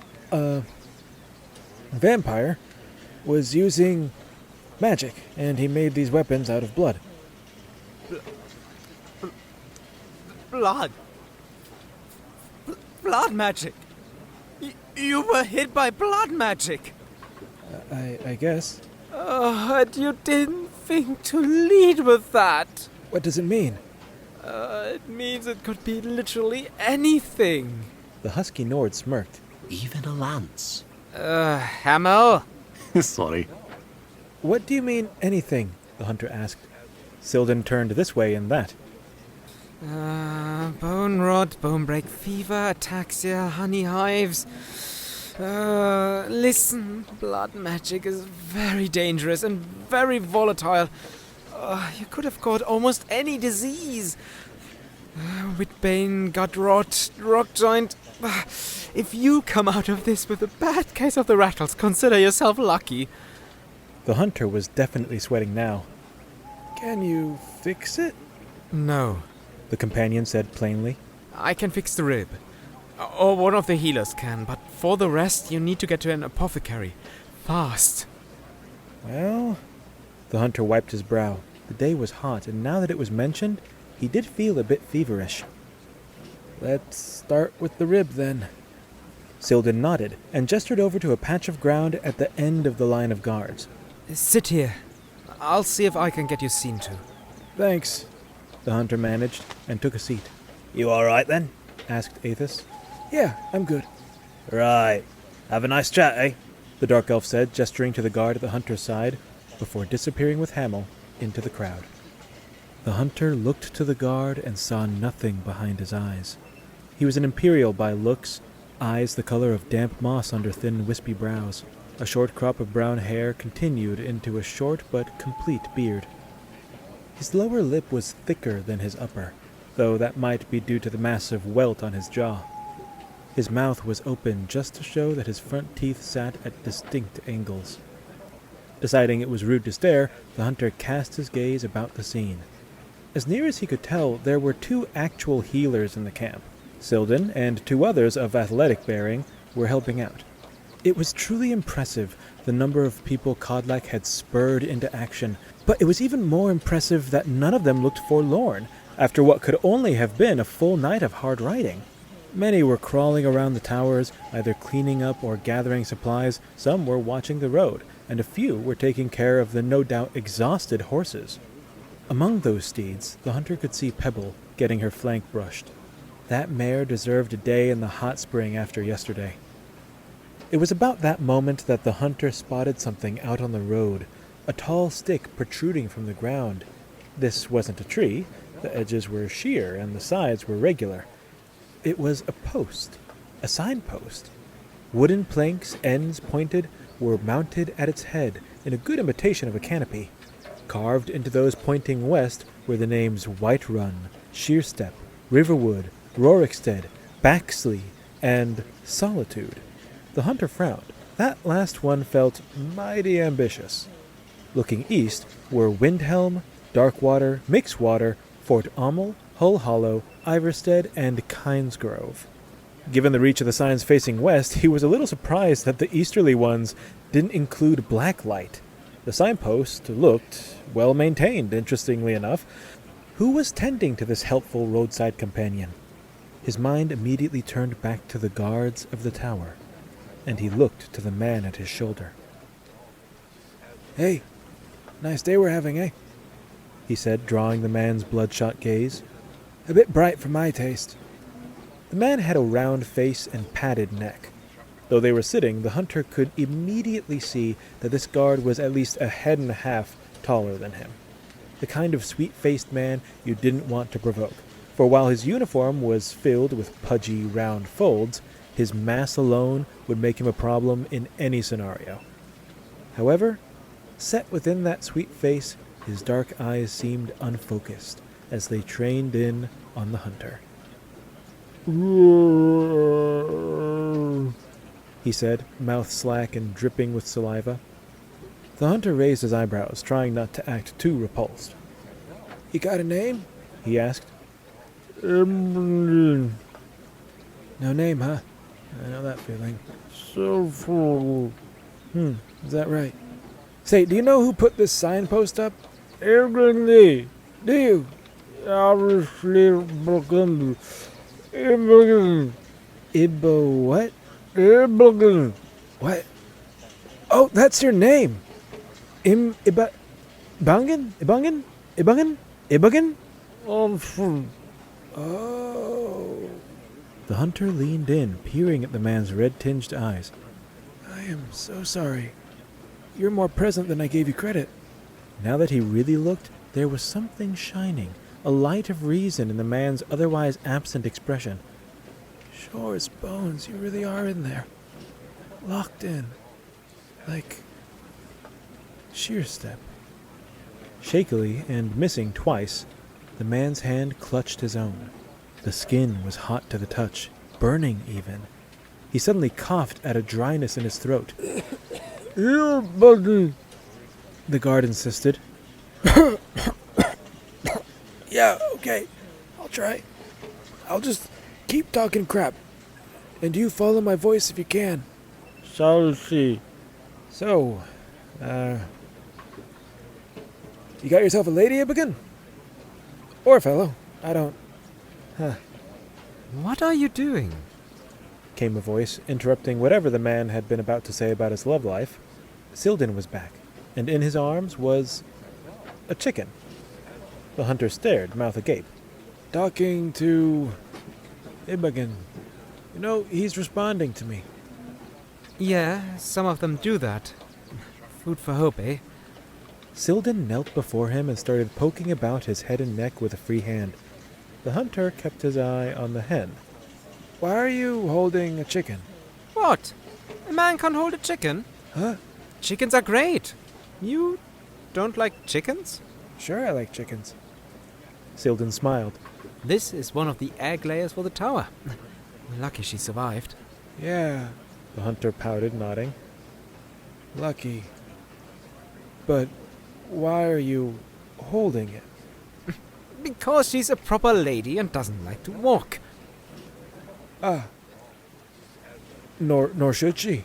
vampire was using magic, and he made these weapons out of blood. Blood. Blood magic. You were hit by blood magic. I guess. And you didn't think to lead with that. What does it mean? It means it could be literally anything. The husky Nord smirked. Even a lance. Hamel? Sorry. What do you mean, anything? The hunter asked. Silden turned this way and that. Bone rot, bone break fever, ataxia, honey hives. Listen, blood magic is very dangerous and very volatile. You could have caught almost any disease. Whitemane got rock joint. If you come out of this with a bad case of the rattles, consider yourself lucky. The hunter was definitely sweating now. Can you fix it? No, The companion said plainly. I can fix the rib. Or one of the healers can, but for the rest you need to get to an apothecary. Fast. Well, the hunter wiped his brow. The day was hot, and now that it was mentioned, he did feel a bit feverish. Let's start with the rib then. Silden nodded and gestured over to a patch of ground at the end of the line of guards. Sit here. I'll see if I can get you seen to. Thanks. The hunter managed and took a seat. You all right then? Asked Aethys. Yeah, I'm good. Right. Have a nice chat, eh? The dark elf said, gesturing to the guard at the hunter's side, before disappearing with Hamel into the crowd. The hunter looked to the guard and saw nothing behind his eyes. He was an imperial by looks, eyes the color of damp moss under thin, wispy brows. A short crop of brown hair continued into a short but complete beard. His lower lip was thicker than his upper, though that might be due to the massive welt on his jaw. His mouth was open just to show that his front teeth sat at distinct angles. Deciding it was rude to stare, the hunter cast his gaze about the scene. As near as he could tell, there were 2 actual healers in the camp. Silden and 2 others of athletic bearing were helping out. It was truly impressive, the number of people Kodlak had spurred into action, but it was even more impressive that none of them looked forlorn, after what could only have been a full night of hard riding. Many were crawling around the towers, either cleaning up or gathering supplies. Some were watching the road, and a few were taking care of the no doubt exhausted horses. Among those steeds, the hunter could see Pebble getting her flank brushed. That mare deserved a day in the hot spring after yesterday. It was about that moment that the hunter spotted something out on the road, a tall stick protruding from the ground. This wasn't a tree. The edges were sheer and the sides were regular. It was a post, a signpost. Wooden planks, ends pointed, were mounted at its head in a good imitation of a canopy. Carved into those pointing west were the names Whiterun, Sheerstep, Riverwood, Rorikstead, Baxley, and Solitude. The hunter frowned. That last one felt mighty ambitious. Looking east were Windhelm, Darkwater, Mixwater, Fort Aumel, Hull Hollow, Iverstead, and Kynesgrove. Given the reach of the signs facing west, he was a little surprised that the easterly ones didn't include Blacklight. The signpost looked well maintained, interestingly enough. Who was tending to this helpful roadside companion? His mind immediately turned back to the guards of the tower, and he looked to the man at his shoulder. Hey, nice day we're having, eh? He said, drawing the man's bloodshot gaze. A bit bright for my taste. The man had a round face and padded neck. Though they were sitting, the hunter could immediately see that this guard was at least a head and a half taller than him. The kind of sweet-faced man you didn't want to provoke, for while his uniform was filled with pudgy, round folds, his mass alone would make him a problem in any scenario. However, set within that sweet face, his dark eyes seemed unfocused as they trained in on the hunter. He said, mouth slack and dripping with saliva. The hunter raised his eyebrows, trying not to act too repulsed. You got a name? He asked. No name, huh? I know that feeling. Is that right? Say, do you know who put this signpost up? Do you? Ibbo what? What? Oh, that's your name. Ibungen? Oh. The hunter leaned in, peering at the man's red-tinged eyes. I am so sorry. You're more present than I gave you credit. Now that he really looked, there was something shining, a light of reason in the man's otherwise absent expression. Sure as bones, you really are in there. Locked in. Like Sheerstep. Shakily and missing twice, The man's hand clutched his own. The skin was hot to the touch, burning even. He suddenly coughed at a dryness in his throat. Your body. The guard insisted. Yeah, okay. I'll try. I'll just keep talking crap. And you follow my voice if you can. Shall see. So, you got yourself a lady, Ibogan? Or a fellow. I don't... What are you doing? Came a voice, interrupting whatever the man had been about to say about his love life. Silden was back, and in his arms was a chicken. The hunter stared, mouth agape. Talking to Ibogan. You know, he's responding to me. Yeah, some of them do that. Food for hope, eh? Silden knelt before him and started poking about his head and neck with a free hand. The hunter kept his eye on the hen. Why are you holding a chicken? What? A man can't hold a chicken? Huh? Chickens are great. You don't like chickens? Sure, I like chickens. Silden smiled. This is one of the egg layers for the tower. We're lucky she survived. Yeah, The hunter pouted, nodding. lucky. But why are you holding it? Because she's a proper lady and doesn't like to walk. Ah. Nor should she.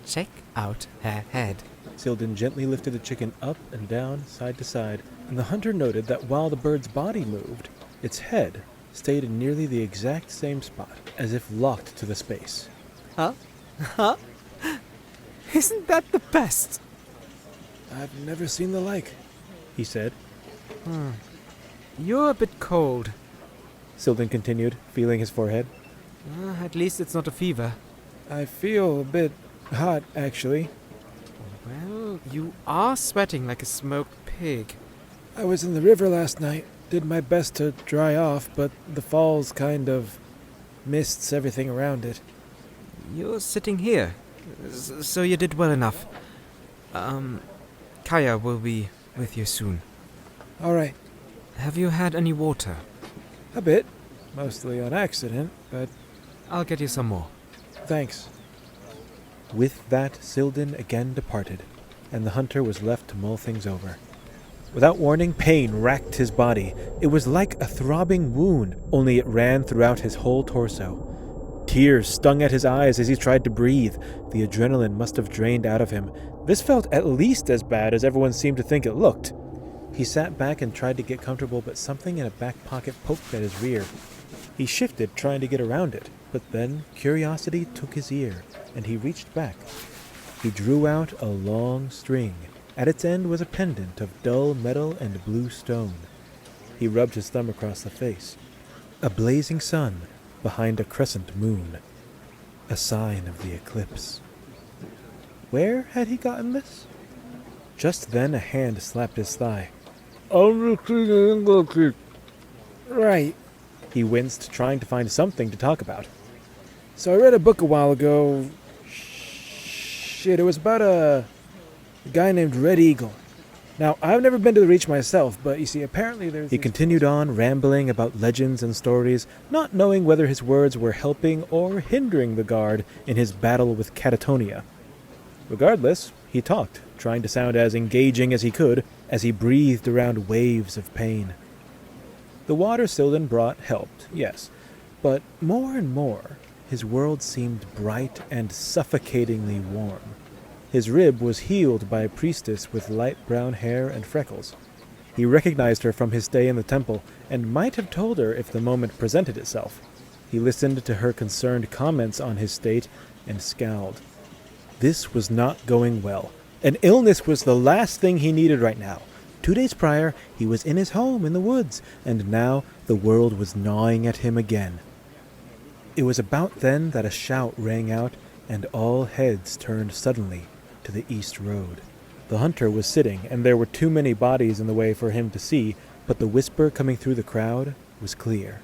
Check out her head. Silden gently lifted the chicken up and down, side to side, and the hunter noted that while the bird's body moved, its head stayed in nearly the exact same spot, as if locked to the space. Huh? Huh? Isn't that the best? I've never seen the like, He said. You're a bit cold. Silden continued, feeling his forehead. At least it's not a fever. I feel a bit hot, actually. Well, you are sweating like a smoked pig. I was in the river last night. Did my best to dry off, but the falls kind of mists everything around it. You're sitting here, so you did well enough. Kaya will be with you soon. All right, Have you had any water? a bit. Mostly on accident, but I'll get you some more. thanks. With that, Silden again departed, and the hunter was left to mull things over. Without warning, pain racked his body. It was like a throbbing wound, only it ran throughout his whole torso. Tears stung at his eyes as he tried to breathe. The adrenaline must have drained out of him. This felt at least as bad as everyone seemed to think it looked. He sat back and tried to get comfortable, but something in a back pocket poked at his rear. He shifted, trying to get around it, but then curiosity took his ear, and he reached back. He drew out a long string. At its end was a pendant of dull metal and blue stone. He rubbed his thumb across the face. A blazing sun behind a crescent moon. A sign of the eclipse. Where had he gotten this? Just then a hand slapped his thigh. Right. He winced, trying to find something to talk about. So I read a book a while ago. Shit, it was about a guy named Red Eagle. Now, I've never been to the Reach myself, but you see, apparently there's... He continued on, rambling about legends and stories, not knowing whether his words were helping or hindering the guard in his battle with Catatonia. Regardless, he talked, trying to sound as engaging as he could, as he breathed around waves of pain. The water Silden brought helped, yes, but more and more, his world seemed bright and suffocatingly warm. His rib was healed by a priestess with light brown hair and freckles. He recognized her from his stay in the temple, and might have told her if the moment presented itself. He listened to her concerned comments on his state, and scowled. This was not going well. An illness was the last thing he needed right now. 2 days prior, he was in his home in the woods, and now the world was gnawing at him again. It was about then that a shout rang out, and all heads turned suddenly to the east road. The hunter was sitting, and there were too many bodies in the way for him to see, but the whisper coming through the crowd was clear.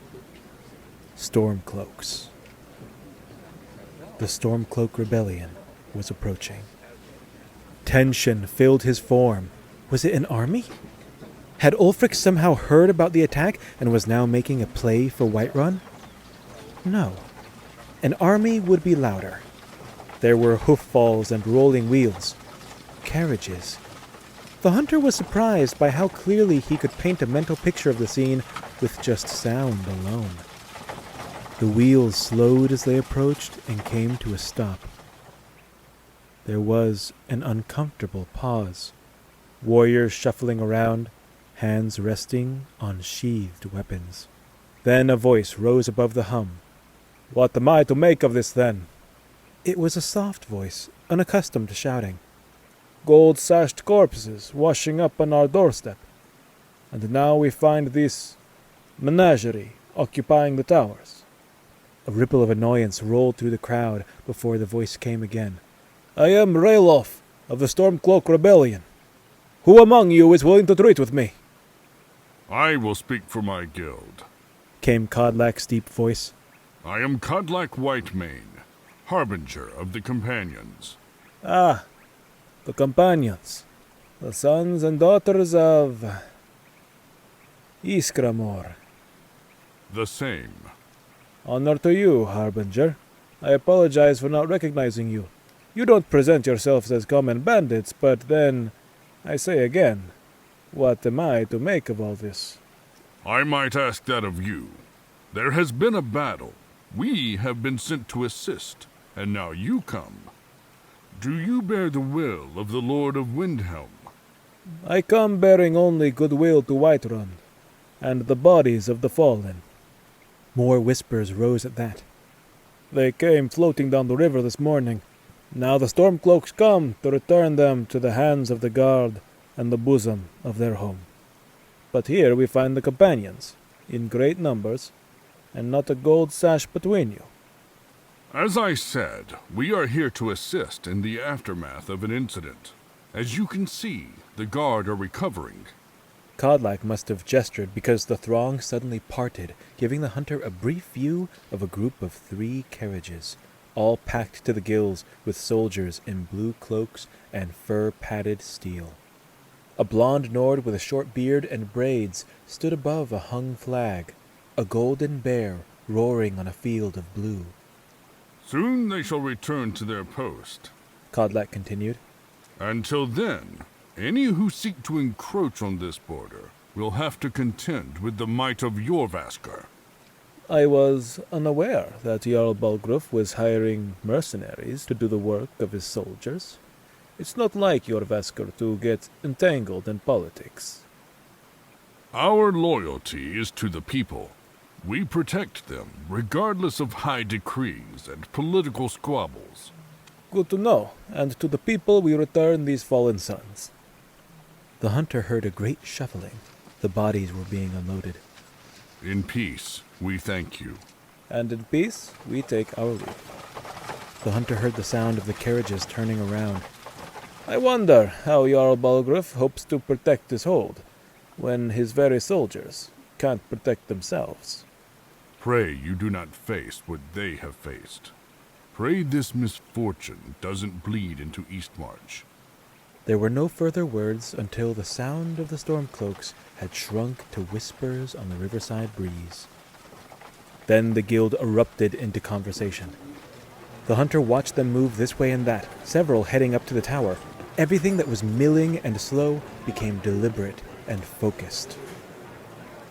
Stormcloaks. The Stormcloak Rebellion was approaching. Tension filled his form. Was it an army? Had Ulfric somehow heard about the attack and was now making a play for Whiterun? No. An army would be louder. There were hoof-falls and rolling wheels. Carriages. The hunter was surprised by how clearly he could paint a mental picture of the scene with just sound alone. The wheels slowed as they approached and came to a stop. There was an uncomfortable pause. Warriors shuffling around, hands resting on sheathed weapons. Then a voice rose above the hum. "What am I to make of this, then?" It was a soft voice, unaccustomed to shouting. "Gold-sashed corpses washing up on our doorstep. And now we find this menagerie occupying the towers." A ripple of annoyance rolled through the crowd before the voice came again. "I am Rayloff of the Stormcloak Rebellion. Who among you is willing to treat with me?" "I will speak for my guild," came Kodlak's deep voice. "I am Kodlak Whitemane, harbinger of the Companions." "Ah, the Companions, the sons and daughters of Iskramor." "The same." "Honor to you, harbinger. I apologize for not recognizing you. You don't present yourselves as common bandits, but then, I say again, what am I to make of all this?" "I might ask that of you. There has been a battle. We have been sent to assist, and now you come. Do you bear the will of the Lord of Windhelm?" "I come bearing only goodwill to Whiterun, and the bodies of the fallen." More whispers rose at that. "They came floating down the river this morning. Now the Stormcloaks come to return them to the hands of the guard and the bosom of their home. But here we find the Companions, in great numbers, and not a gold sash between you." "As I said, we are here to assist in the aftermath of an incident. As you can see, the guard are recovering." Kodlak must have gestured because the throng suddenly parted, giving the hunter a brief view of a group of 3 carriages, all packed to the gills with soldiers in blue cloaks and fur-padded steel. A blond Nord with a short beard and braids stood above a hung flag, a golden bear roaring on a field of blue. "Soon they shall return to their post," Kodlak continued. "Until then, any who seek to encroach on this border will have to contend with the might of Jorvaskr." "I was unaware that Jarl Balgruuf was hiring mercenaries to do the work of his soldiers. It's not like Jorvaskr to get entangled in politics." "Our loyalty is to the people. We protect them, regardless of high decrees and political squabbles." "Good to know, and to the people we return these fallen sons." The hunter heard a great shuffling. The bodies were being unloaded. "In peace, we thank you." "And in peace, we take our leave." The hunter heard the sound of the carriages turning around. "I wonder how Jarl Balgruuf hopes to protect his hold, when his very soldiers can't protect themselves." Pray you do not face what they have faced. Pray this misfortune doesn't bleed into Eastmarch." There were no further words until the sound of the Stormcloaks had shrunk to whispers on the riverside breeze. Then the guild erupted into conversation. The hunter watched them move this way and that, several heading up to the tower. Everything that was milling and slow became deliberate and focused.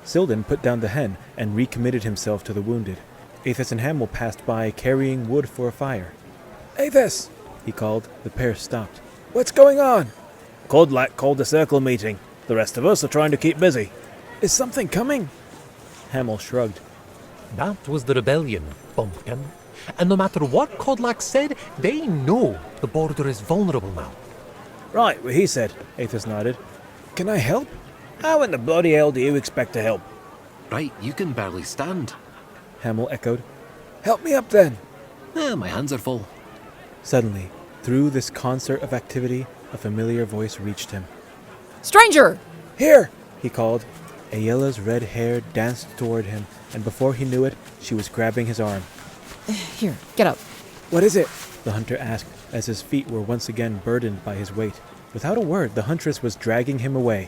Silden put down the hen and recommitted himself to the wounded. Aethys and Hamel passed by, carrying wood for a fire. "Aethys!" He called. The pair stopped. "What's going on?" Kodlak called a circle meeting. The rest of us are trying to keep busy. "Is something coming?" Hamel shrugged. That was the rebellion, bumpkin. And no matter what Kodlak said, they know the border is vulnerable now. Right, what he said, Aethys nodded. "Can I help?" How in the bloody hell do you expect to help? Right, you can barely stand. Hamel echoed. "Help me up then." My hands are full. Suddenly, through this concert of activity, a familiar voice reached him. Stranger! "Here!" He called. Aela's red hair danced toward him, and before he knew it, she was grabbing his arm. Here, get up. "What is it?" The hunter asked, as his feet were once again burdened by his weight. Without a word, the huntress was dragging him away.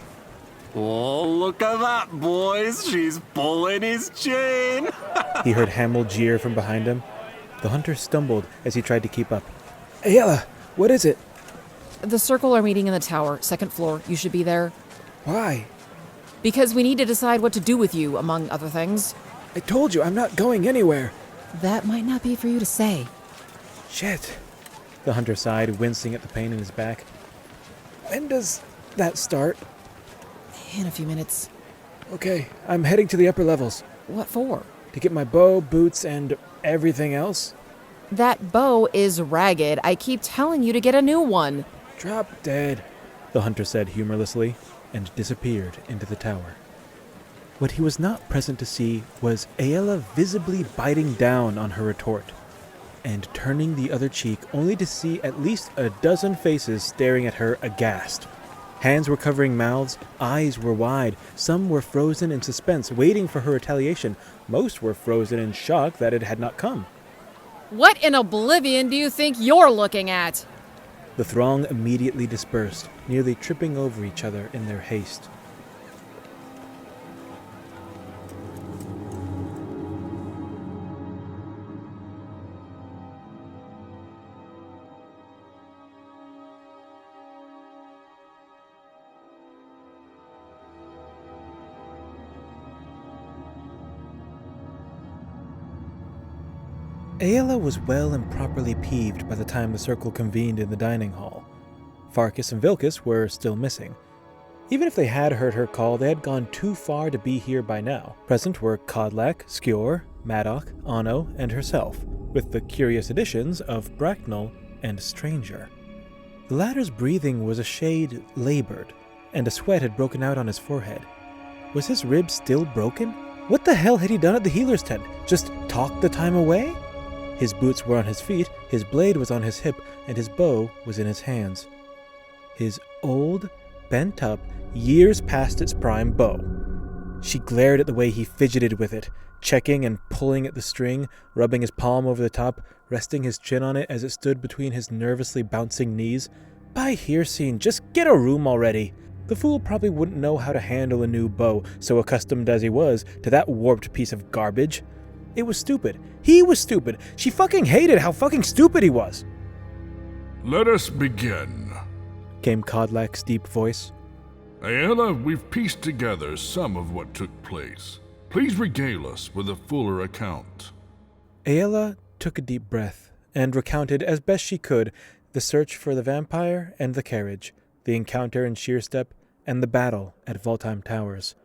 Oh, look at that, boys. She's pulling his chain. He heard Hamel jeer from behind him. The hunter stumbled as he tried to keep up. Aela, what is it? The circle are meeting in the tower, 2nd floor. You should be there. Why? Because we need to decide what to do with you, among other things. I told you, I'm not going anywhere. That might not be for you to say. Shit. The hunter sighed, wincing at the pain in his back. When does that start? In a few minutes. Okay, I'm heading to the upper levels. What for? To get my bow, boots, and everything else. That bow is ragged. I keep telling you to get a new one. Drop dead, the hunter said humorlessly, and disappeared into the tower. What he was not present to see was Aela visibly biting down on her retort, and turning the other cheek only to see at least a dozen faces staring at her aghast. Hands were covering mouths, eyes were wide, some were frozen in suspense, waiting for her retaliation. Most were frozen in shock that it had not come. What in oblivion do you think you're looking at? The throng immediately dispersed, nearly tripping over each other in their haste. Aela was well and properly peeved by the time the circle convened in the dining hall. Farkas and Vilkas were still missing. Even if they had heard her call, they had gone too far to be here by now. Present were Kodlak, Skjor, Maddock, Anno, and herself, with the curious additions of Bracknell and Stranger. The latter's breathing was a shade labored, and a sweat had broken out on his forehead. Was his rib still broken? What the hell had he done at the healer's tent? Just talked the time away? His boots were on his feet, his blade was on his hip, and his bow was in his hands. His old, bent-up, years past its prime bow. She glared at the way he fidgeted with it, checking and pulling at the string, rubbing his palm over the top, resting his chin on it as it stood between his nervously bouncing knees. By Hircine, just get a room already. The fool probably wouldn't know how to handle a new bow, so accustomed as he was to that warped piece of garbage. It was stupid. He was stupid. She fucking hated how fucking stupid he was. Let us begin, came Kodlak's deep voice. Aela, we've pieced together some of what took place. Please regale us with a fuller account. Aela took a deep breath and recounted as best she could the search for the vampire and the carriage, the encounter in Sheerstep, and the battle at Voltheim Towers.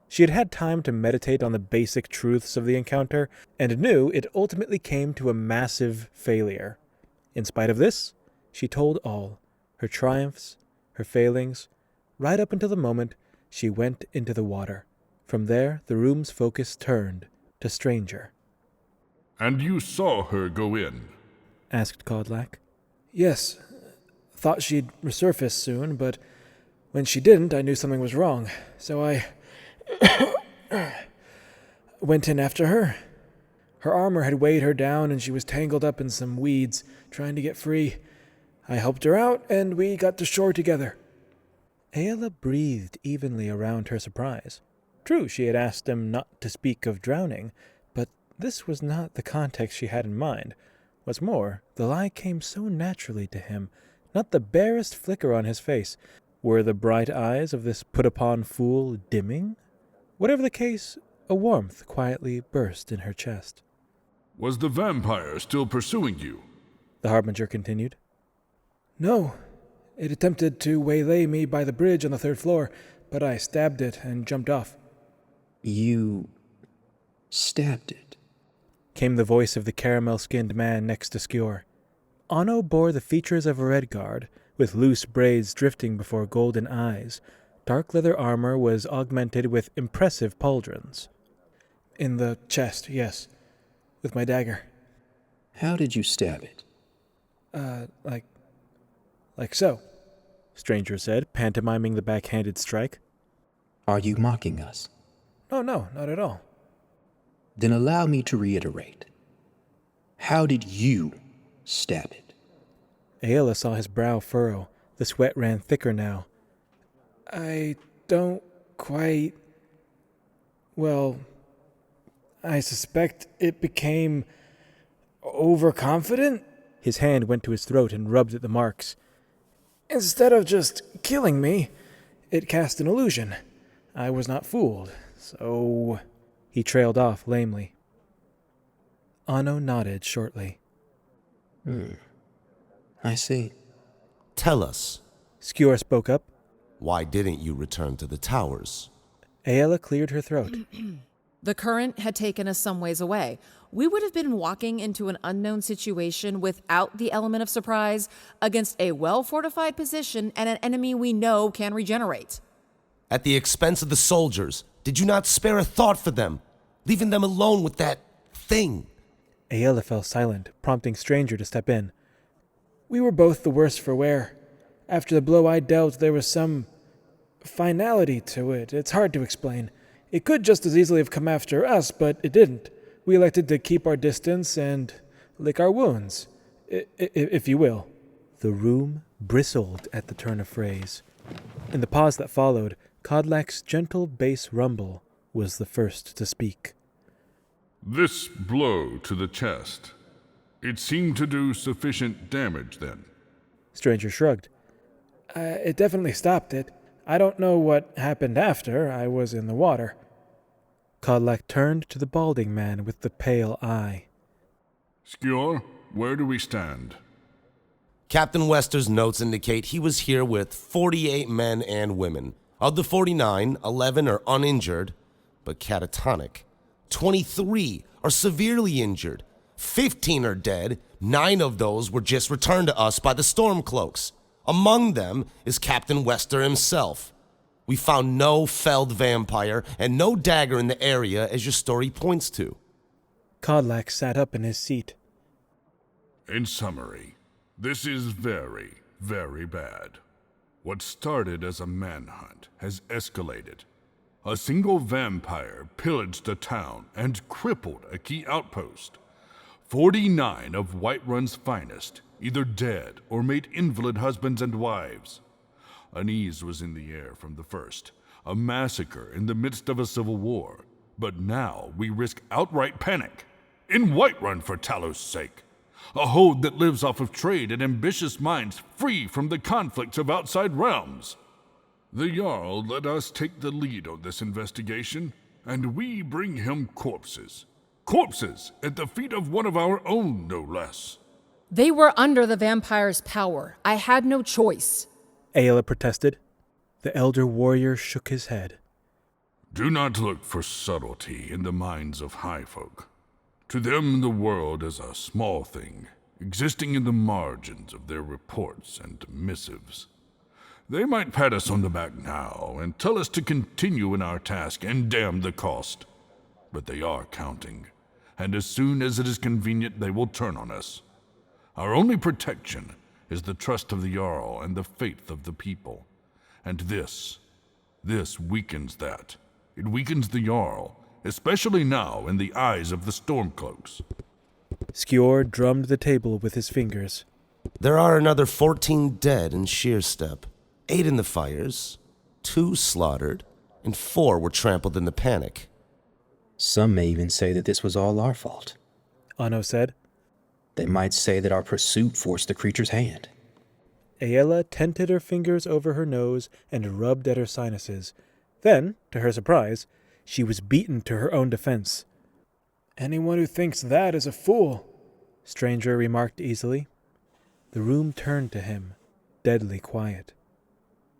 She had had time to meditate on the basic truths of the encounter, and knew it ultimately came to a massive failure. In spite of this, she told all, her triumphs, her failings, right up until the moment she went into the water. From there, the room's focus turned to Stranger. And you saw her go in? Asked Kodlak. Yes. Thought she'd resurface soon, but when she didn't, I knew something was wrong. So I went in after her. Her armor had weighed her down and she was tangled up in some weeds, trying to get free. I helped her out and we got to shore together. Aela breathed evenly around her surprise. True, she had asked him not to speak of drowning, but this was not the context she had in mind. What's more, the lie came so naturally to him, not the barest flicker on his face. Were the bright eyes of this put-upon fool dimming? Whatever the case, a warmth quietly burst in her chest. Was the vampire still pursuing you? The Harbinger continued. No. It attempted to waylay me by the bridge on the 3rd floor, but I stabbed it and jumped off. You stabbed it? Came the voice of the caramel-skinned man next to Skjor. Anno bore the features of a Redgaurd, with loose braids drifting before golden eyes. Dark leather armor was augmented with impressive pauldrons. In the chest, yes. With my dagger. How did you stab it? Like so. Stranger said, pantomiming the backhanded strike. Are you mocking us? No, not at all. Then allow me to reiterate. How did you stab it? Aela saw his brow furrow. The sweat ran thicker now. I don't quite... well, I suspect it became overconfident. His hand went to his throat and rubbed at the marks. Instead of just killing me, it cast an illusion. I was not fooled, so... He trailed off lamely. Anno nodded shortly. I see. Tell us, Skjor spoke up. why didn't you return to the towers? Aela cleared her throat. The current had taken us some ways away. We would have been walking into an unknown situation without the element of surprise against a well-fortified position and an enemy we know can regenerate. At the expense of the soldiers, did you not spare a thought for them, leaving them alone with that thing? Aela fell silent, prompting Stranger to step in. We were both the worse for wear. After the blow I dealt, there was some finality to it. It's hard to explain. It could just as easily have come after us, but it didn't. We elected to keep our distance and lick our wounds, if you will. The room bristled at the turn of phrase. In the pause that followed, Kodlak's gentle bass rumble was the first to speak. This blow to the chest, it seemed to do sufficient damage then. Stranger shrugged. It definitely stopped it. I don't know what happened after. I was in the water. Kodlak turned to the balding man with the pale eye. Skjor, where do we stand? Captain Wester's notes indicate he was here with 48 men and women. Of the 49, 11 are uninjured, but catatonic. 23 are severely injured. 15 are dead. 9 of those were just returned to us by the Stormcloaks. Among them is Captain Wester himself. We found no felled vampire and no dagger in the area as your story points to. Kodlak sat up in his seat. In summary, this is very, very bad. What started as a manhunt has escalated. A single vampire pillaged a town and crippled a key outpost. 49 of Whiterun's finest, either dead or made invalid husbands and wives. Unease was in the air from the first, a massacre in the midst of a civil war. But now we risk outright panic. In Whiterun, for Talos' sake. A horde that lives off of trade and ambitious minds free from the conflicts of outside realms. The Jarl let us take the lead on this investigation, and we bring him corpses. Corpses at the feet of one of our own, no less. They were under the vampire's power. I had no choice. Aela protested. The elder warrior shook his head. Do not look for subtlety in the minds of high folk. To them the world is a small thing, existing in the margins of their reports and missives. They might pat us on the back now and tell us to continue in our task and damn the cost. But they are counting, and as soon as it is convenient they will turn on us. Our only protection is the trust of the Jarl and the faith of the people. And this weakens that. It weakens the Jarl, especially now in the eyes of the Stormcloaks. Skjor drummed the table with his fingers. There are another 14 dead in Sheerstep, 8 in the fires, 2 slaughtered, and 4 were trampled in the panic. Some may even say that this was all our fault. Anno said. They might say that our pursuit forced the creature's hand. Aela tented her fingers over her nose and rubbed at her sinuses. Then, to her surprise, she was beaten to her own defense. Anyone who thinks that is a fool, Stranger remarked easily. The room turned to him, deadly quiet.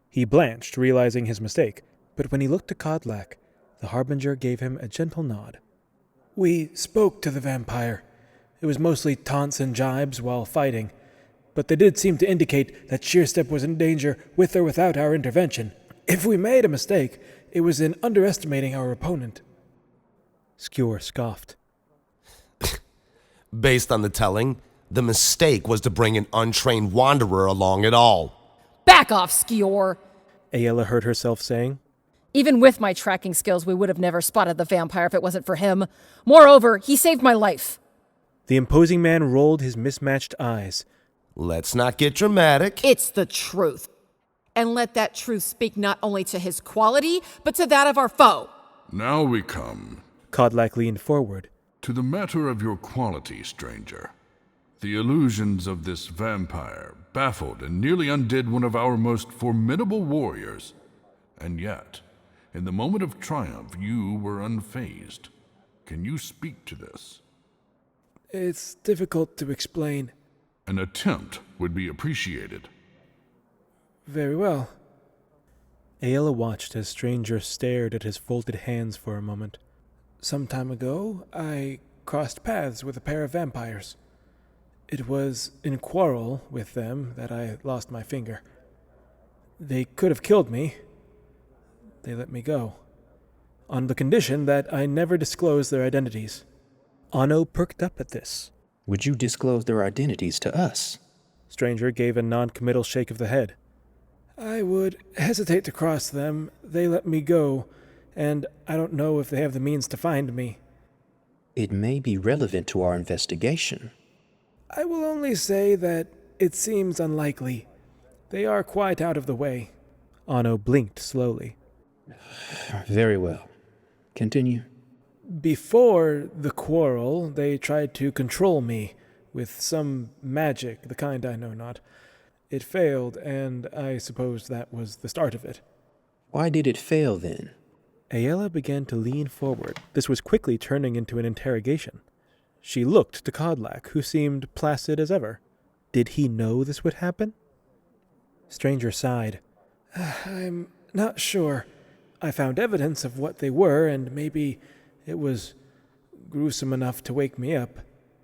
He blanched, realizing his mistake, but when he looked to Kodlak, the Harbinger gave him a gentle nod. We spoke to the vampire. It was mostly taunts and jibes while fighting, but they did seem to indicate that Sheerstep was in danger with or without our intervention. If we made a mistake, it was in underestimating our opponent. Skjor scoffed. Based on the telling, the mistake was to bring an untrained wanderer along at all. Back off, Skjor! Aela heard herself saying. Even with my tracking skills, we would have never spotted the vampire if it wasn't for him. Moreover, he saved my life. The imposing man rolled his mismatched eyes. Let's not get dramatic. It's the truth. and let that truth speak not only to his quality, but to that of our foe. Now we come Kodlak leaned forward. to the matter of your quality, stranger. The illusions of this vampire baffled and nearly undid one of our most formidable warriors. And yet, in the moment of triumph, you were unfazed. Can you speak to this? It's difficult to explain. An attempt would be appreciated. Very well. Aela watched as Stranger stared at his folded hands for a moment. Some time ago, I crossed paths with a pair of vampires. It was in quarrel with them that I lost my finger. They could have killed me. They let me go, on the condition that I never disclose their identities. Anno perked up at this. Would you disclose their identities to us? Stranger gave a non-committal shake of the head. I would hesitate to cross them. They let me go, and I don't know if they have the means to find me. It may be relevant to our investigation. I will only say that it seems unlikely. They are quite out of the way. Anno blinked slowly. Very well. Continue. Before the quarrel, they tried to control me with some magic, the kind I know not. It failed, and I suppose that was the start of it. Why did it fail then? Aela began to lean forward. This was quickly turning into an interrogation. She looked to Kodlak, who seemed placid as ever. Did he know this would happen? Stranger sighed. I'm not sure. I found evidence of what they were, and maybe it was gruesome enough to wake me up.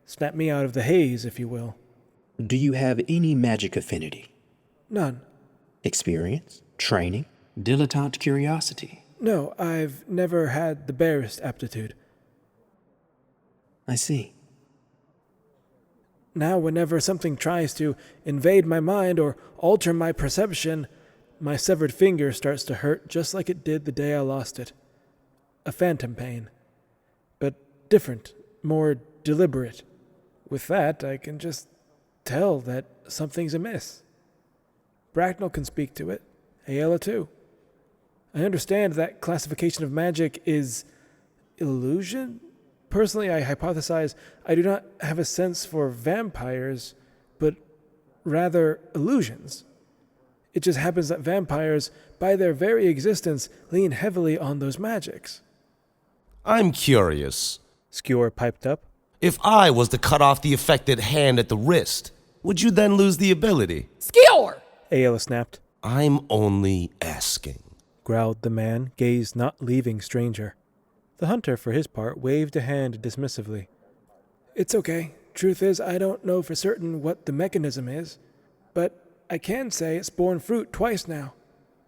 Snap me out of the haze, if you will. Do you have any magic affinity? None. Experience? Training? Dilettante curiosity? No, I've never had the barest aptitude. I see. Now, whenever something tries to invade my mind or alter my perception, my severed finger starts to hurt just like it did the day I lost it. A phantom pain. But different, more deliberate. With that, I can just tell that something's amiss. Bracknell can speak to it. Aela too. I understand that classification of magic is illusion? Personally, I hypothesize I do not have a sense for vampires, but rather illusions. It just happens that vampires, by their very existence, lean heavily on those magics. I'm curious. Skjor piped up. If I was to cut off the affected hand at the wrist, would you then lose the ability? Skjor! Aela snapped. I'm only asking, growled the man, gaze not leaving Stranger. The hunter, for his part, waved a hand dismissively. It's okay. Truth is, I don't know for certain what the mechanism is, but I can say it's borne fruit twice now,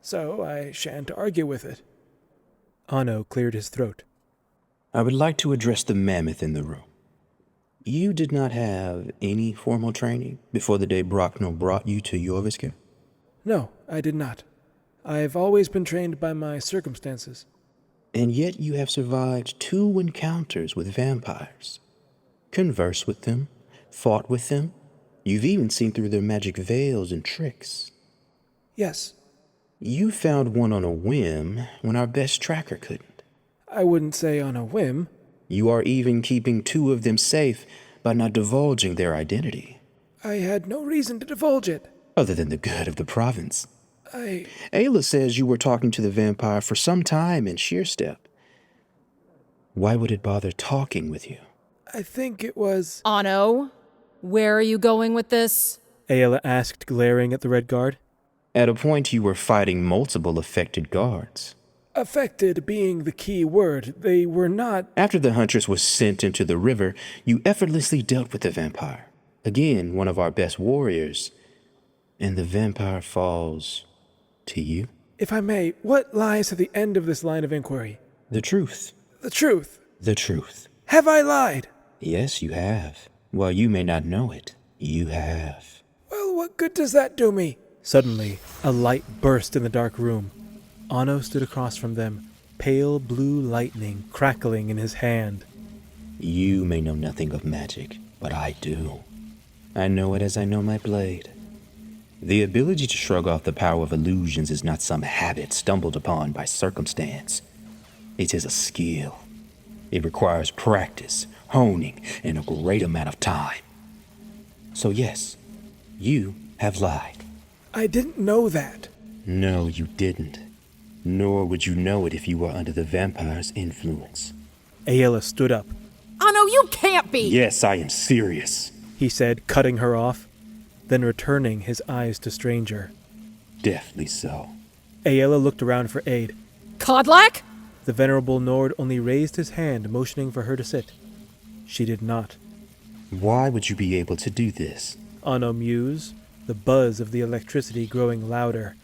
so I shan't argue with it. Anno cleared his throat. I would like to address the mammoth in the room. You did not have any formal training before the day Bracknell brought you to Jorviska? No, I did not. I've always been trained by my circumstances. And yet you have survived 2 encounters with vampires. Conversed with them, fought with them. You've even seen through their magic veils and tricks. Yes. You found one on a whim when our best tracker couldn't. I wouldn't say on a whim. You are even keeping 2 of them safe by not divulging their identity. I had no reason to divulge it. Other than the good of the province. I... Aela says you were talking to the vampire for some time in Sheerstep. Why would it bother talking with you? I think it was... Anno, where are you going with this? Aela asked, glaring at the Redgaurd. At a point you were fighting multiple affected guards. Affected being the key word. They were not... After the huntress was sent into the river, you effortlessly dealt with the vampire. Again, one of our best warriors. And the vampire falls to you? If I may, what lies at the end of this line of inquiry? The truth. The truth? The truth. Have I lied? Yes, you have. While you may not know it, you have. Well, what good does that do me? Suddenly, a light burst in the dark room. Anno stood across from them, pale blue lightning crackling in his hand. You may know nothing of magic, but I do. I know it as I know my blade. The ability to shrug off the power of illusions is not some habit stumbled upon by circumstance. It is a skill. It requires practice, honing, and a great amount of time. So yes, you have lied. I didn't know that. No, you didn't. Nor would you know it if you were under the vampire's influence. Aela stood up. Anno, you can't be! Yes, I am serious. He said, cutting her off, then returning his eyes to Stranger. Deathly so. Aela looked around for aid. Kodlak? The venerable Nord only raised his hand, motioning for her to sit. She did not. Why would you be able to do this? Anno mused, the buzz of the electricity growing louder.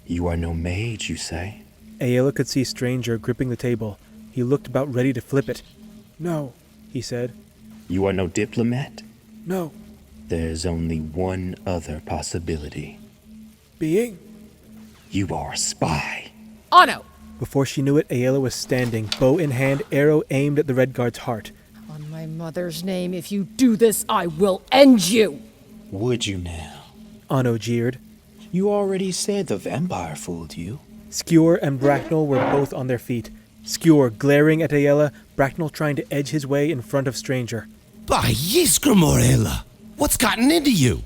You are no mage, you say? Aela could see Stranger gripping the table. He looked about ready to flip it. No. He said. You are no diplomat? No. There's only one other possibility. Being? You are a spy. Anno! Before she knew it, Aela was standing, bow in hand, arrow aimed at the Redguard's heart. On my mother's name, if you do this, I will end you! Would you now? Anno jeered. You already said the vampire fooled you. Skjor and Bracknell were both on their feet. Skjor glaring at Aela, Bracknell trying to edge his way in front of Stranger. By Yisgrimor, Aela! What's gotten into you?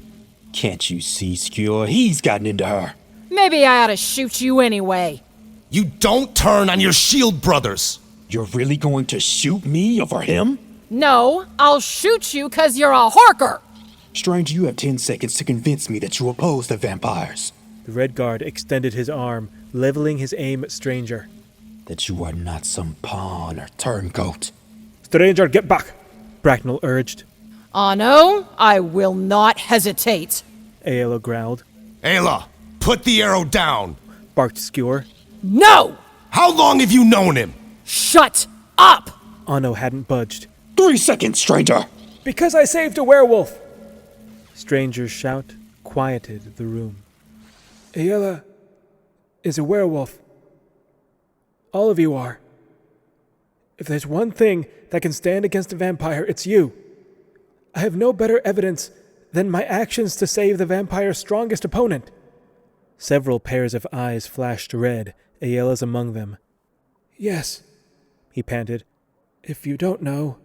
Can't you see, Skjor? He's gotten into her. Maybe I ought to shoot you anyway. You don't turn on your shield brothers! You're really going to shoot me over him? No, I'll shoot you 'cause you're a horker! Stranger, you have 10 seconds to convince me that you oppose the vampires. The Redguard extended his arm, leveling his aim at Stranger. That you are not some pawn or turncoat. Stranger, get back! Bracknell urged. Anno, I will not hesitate. Aela growled. Aela, put the arrow down! Barked Skjor. No! How long have you known him? Shut up! Anno hadn't budged. 3 seconds, stranger! Because I saved a werewolf! Stranger's shout quieted the room. Aela is a werewolf. All of you are. If there's one thing that can stand against a vampire, it's you. I have no better evidence than my actions to save the vampire's strongest opponent. Several pairs of eyes flashed red, Aela's among them. Yes, he panted. If you don't know,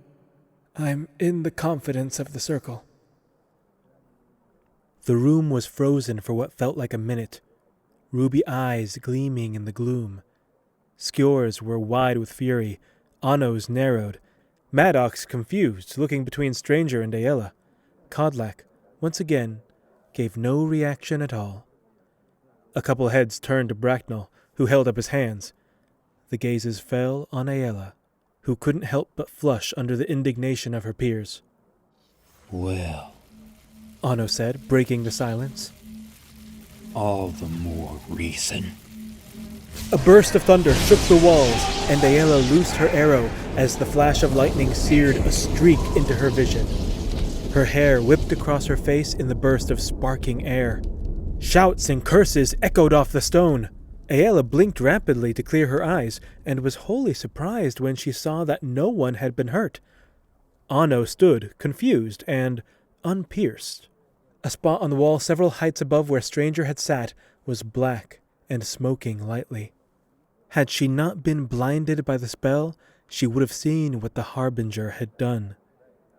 I'm in the confidence of the circle. The room was frozen for what felt like a minute, ruby eyes gleaming in the gloom. Skjor's were wide with fury, Anno's narrowed, Maddox confused, looking between Stranger and Aela. Kodlak, once again, gave no reaction at all. A couple heads turned to Bracknell, who held up his hands. The gazes fell on Aela, who couldn't help but flush under the indignation of her peers. Well, Anno said, breaking the silence. All the more reason. A burst of thunder shook the walls, and Aela loosed her arrow as the flash of lightning seared a streak into her vision. Her hair whipped across her face in the burst of sparking air. Shouts and curses echoed off the stone. Aela blinked rapidly to clear her eyes, and was wholly surprised when she saw that no one had been hurt. Anno stood, confused and unpierced. A spot on the wall several heights above where Stranger had sat was black and smoking lightly. Had she not been blinded by the spell, she would have seen what the Harbinger had done.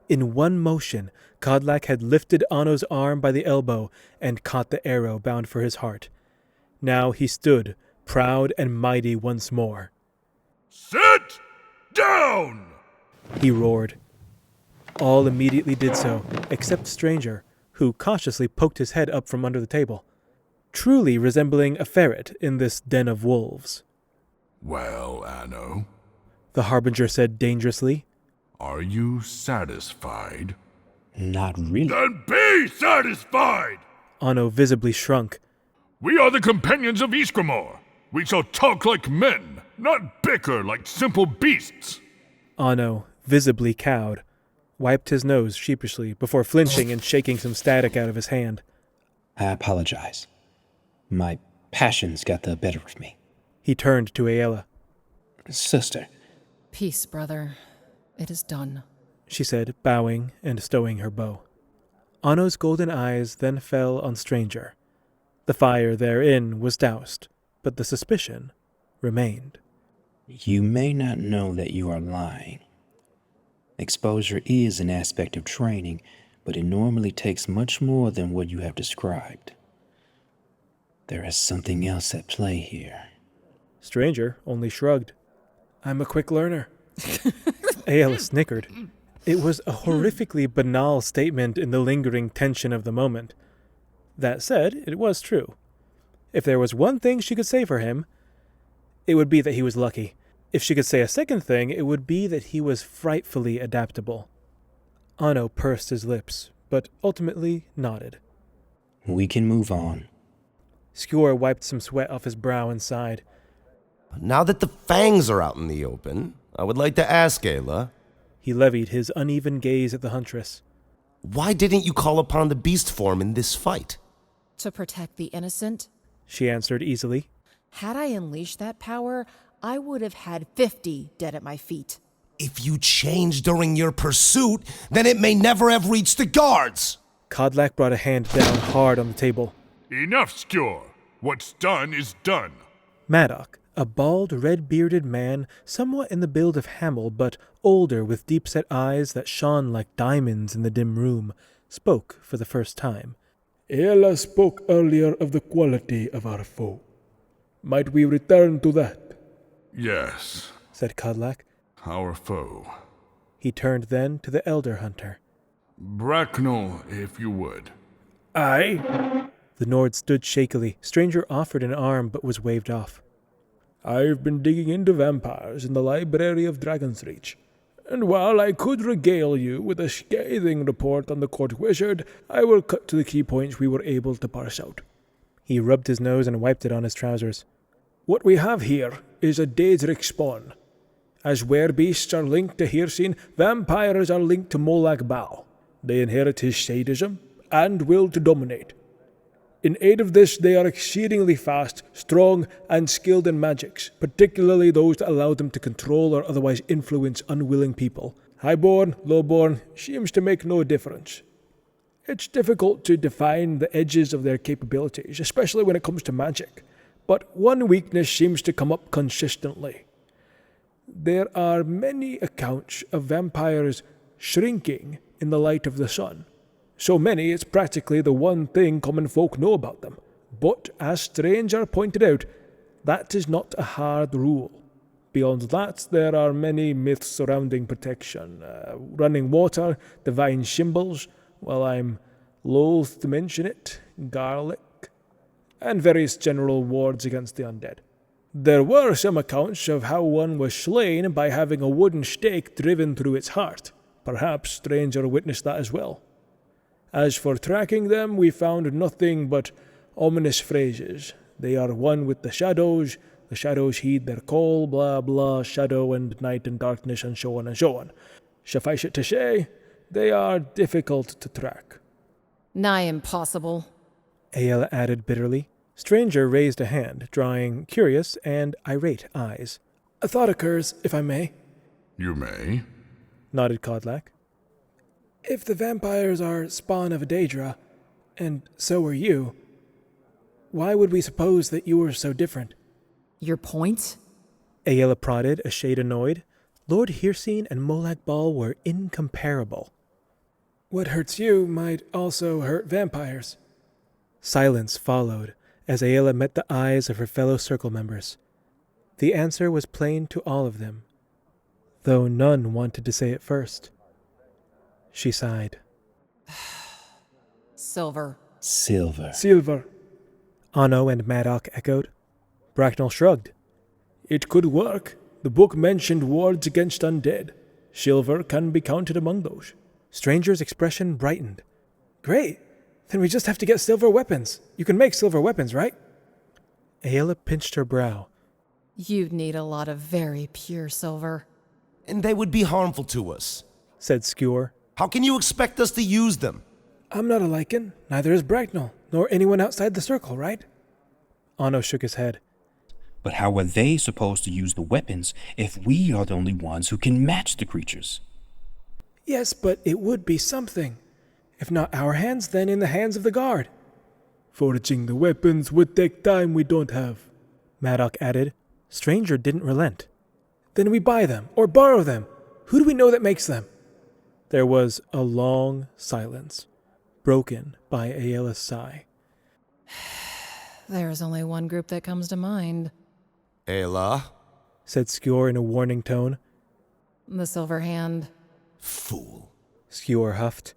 In one motion, Kodlak had lifted Anno's arm by the elbow and caught the arrow bound for his heart. Now he stood, proud and mighty once more. Sit down! He roared. All immediately did so, except Stranger, who cautiously poked his head up from under the table, truly resembling a ferret in this den of wolves. Well, Anno, the Harbinger said dangerously. Are you satisfied? Not really. Then be satisfied! Anno visibly shrunk. We are the companions of Yisgrimor. We shall talk like men, not bicker like simple beasts. Anno, visibly cowed, wiped his nose sheepishly before flinching and shaking some static out of his hand. I apologize. My passions got the better of me. He turned to Aela. Sister. Peace, brother. It is done, she said, bowing and stowing her bow. Anno's golden eyes then fell on Stranger. The fire therein was doused, but the suspicion remained. You may not know that you are lying. Exposure is an aspect of training, but it normally takes much more than what you have described. There is something else at play here. Stranger only shrugged. I'm a quick learner. Aela snickered. It was a horrifically banal statement in the lingering tension of the moment. That said, it was true. If there was one thing she could say for him, it would be that he was lucky. If she could say a second thing, it would be that he was frightfully adaptable. Anno pursed his lips, but ultimately nodded. We can move on. Skjor wiped some sweat off his brow and sighed. Now that the fangs are out in the open, I would like to ask Aela. He levied his uneven gaze at the huntress. Why didn't you call upon the beast form in this fight? To protect the innocent? She answered easily. Had I unleashed that power, I would have had 50 dead at my feet. If you change during your pursuit, then it may never have reached the guards. Kodlak brought a hand down hard on the table. Enough, Skjor. What's done is done. Maddock, a bald, red-bearded man, somewhat in the build of Hamel, but older with deep-set eyes that shone like diamonds in the dim room, spoke for the first time. Aela spoke earlier of the quality of our foe. Might we return to that? Yes, said Kodlak. Our foe. He turned then to the elder hunter. Bracknell, if you would. Aye. The Nord stood shakily. Stranger offered an arm, but was waved off. I've been digging into vampires in the library of Dragon's Reach, and while I could regale you with a scathing report on the court wizard, I will cut to the key points we were able to parse out. He rubbed his nose and wiped it on his trousers. What we have here is a Daedric spawn. As werebeasts are linked to Hircine, vampires are linked to Molag Bal. They inherit his sadism and will to dominate. In aid of this, they are exceedingly fast, strong, and skilled in magics, particularly those that allow them to control or otherwise influence unwilling people. Highborn, lowborn, seems to make no difference. It's difficult to define the edges of their capabilities, especially when it comes to magic, but one weakness seems to come up consistently. There are many accounts of vampires shrinking in the light of the sun. So many, it's practically the one thing common folk know about them. But, as Stranger pointed out, that is not a hard rule. Beyond that, there are many myths surrounding protection. Running water, divine symbols, well, I'm loath to mention it, garlic, and various general wards against the undead. There were some accounts of how one was slain by having a wooden stake driven through its heart. Perhaps Stranger witnessed that as well. As for tracking them, we found nothing but ominous phrases. They are one with the shadows heed their call, blah blah, shadow and night and darkness, and so on and so on. Suffice it to say, they are difficult to track. Nigh impossible, Aela added bitterly. Stranger raised a hand, drawing curious and irate eyes. A thought occurs, if I may. You may, nodded Kodlak. If the vampires are spawn of a Daedra, and so are you, why would we suppose that you were so different? Your point? Aela prodded, a shade annoyed. Lord Hircine and Molag Bal were incomparable. What hurts you might also hurt vampires. Silence followed, as Aela met the eyes of her fellow circle members. The answer was plain to all of them, though none wanted to say it first. She sighed. Silver. Silver. Anno and Maddock echoed. Bracknell shrugged. It could work. The book mentioned wards against undead. Silver can be counted among those. Stranger's expression brightened. Great. Then we just have to get silver weapons. You can make silver weapons, right? Aela pinched her brow. You'd need a lot of very pure silver. And they would be harmful to us, said Skjor. How can you expect us to use them? I'm not a Lycan, neither is Bracknell, nor anyone outside the circle, right? Anno shook his head. But how are they supposed to use the weapons if we are the only ones who can match the creatures? Yes, but it would be something. If not our hands, then in the hands of the guard. Forging the weapons would take time we don't have, Maddock added. Stranger didn't relent. Then we buy them, or borrow them. Who do we know that makes them? There was a long silence, broken by Aela's sigh. There is only one group that comes to mind. Aela? Said Skjor in a warning tone. The Silver Hand. Fool. Skjor huffed.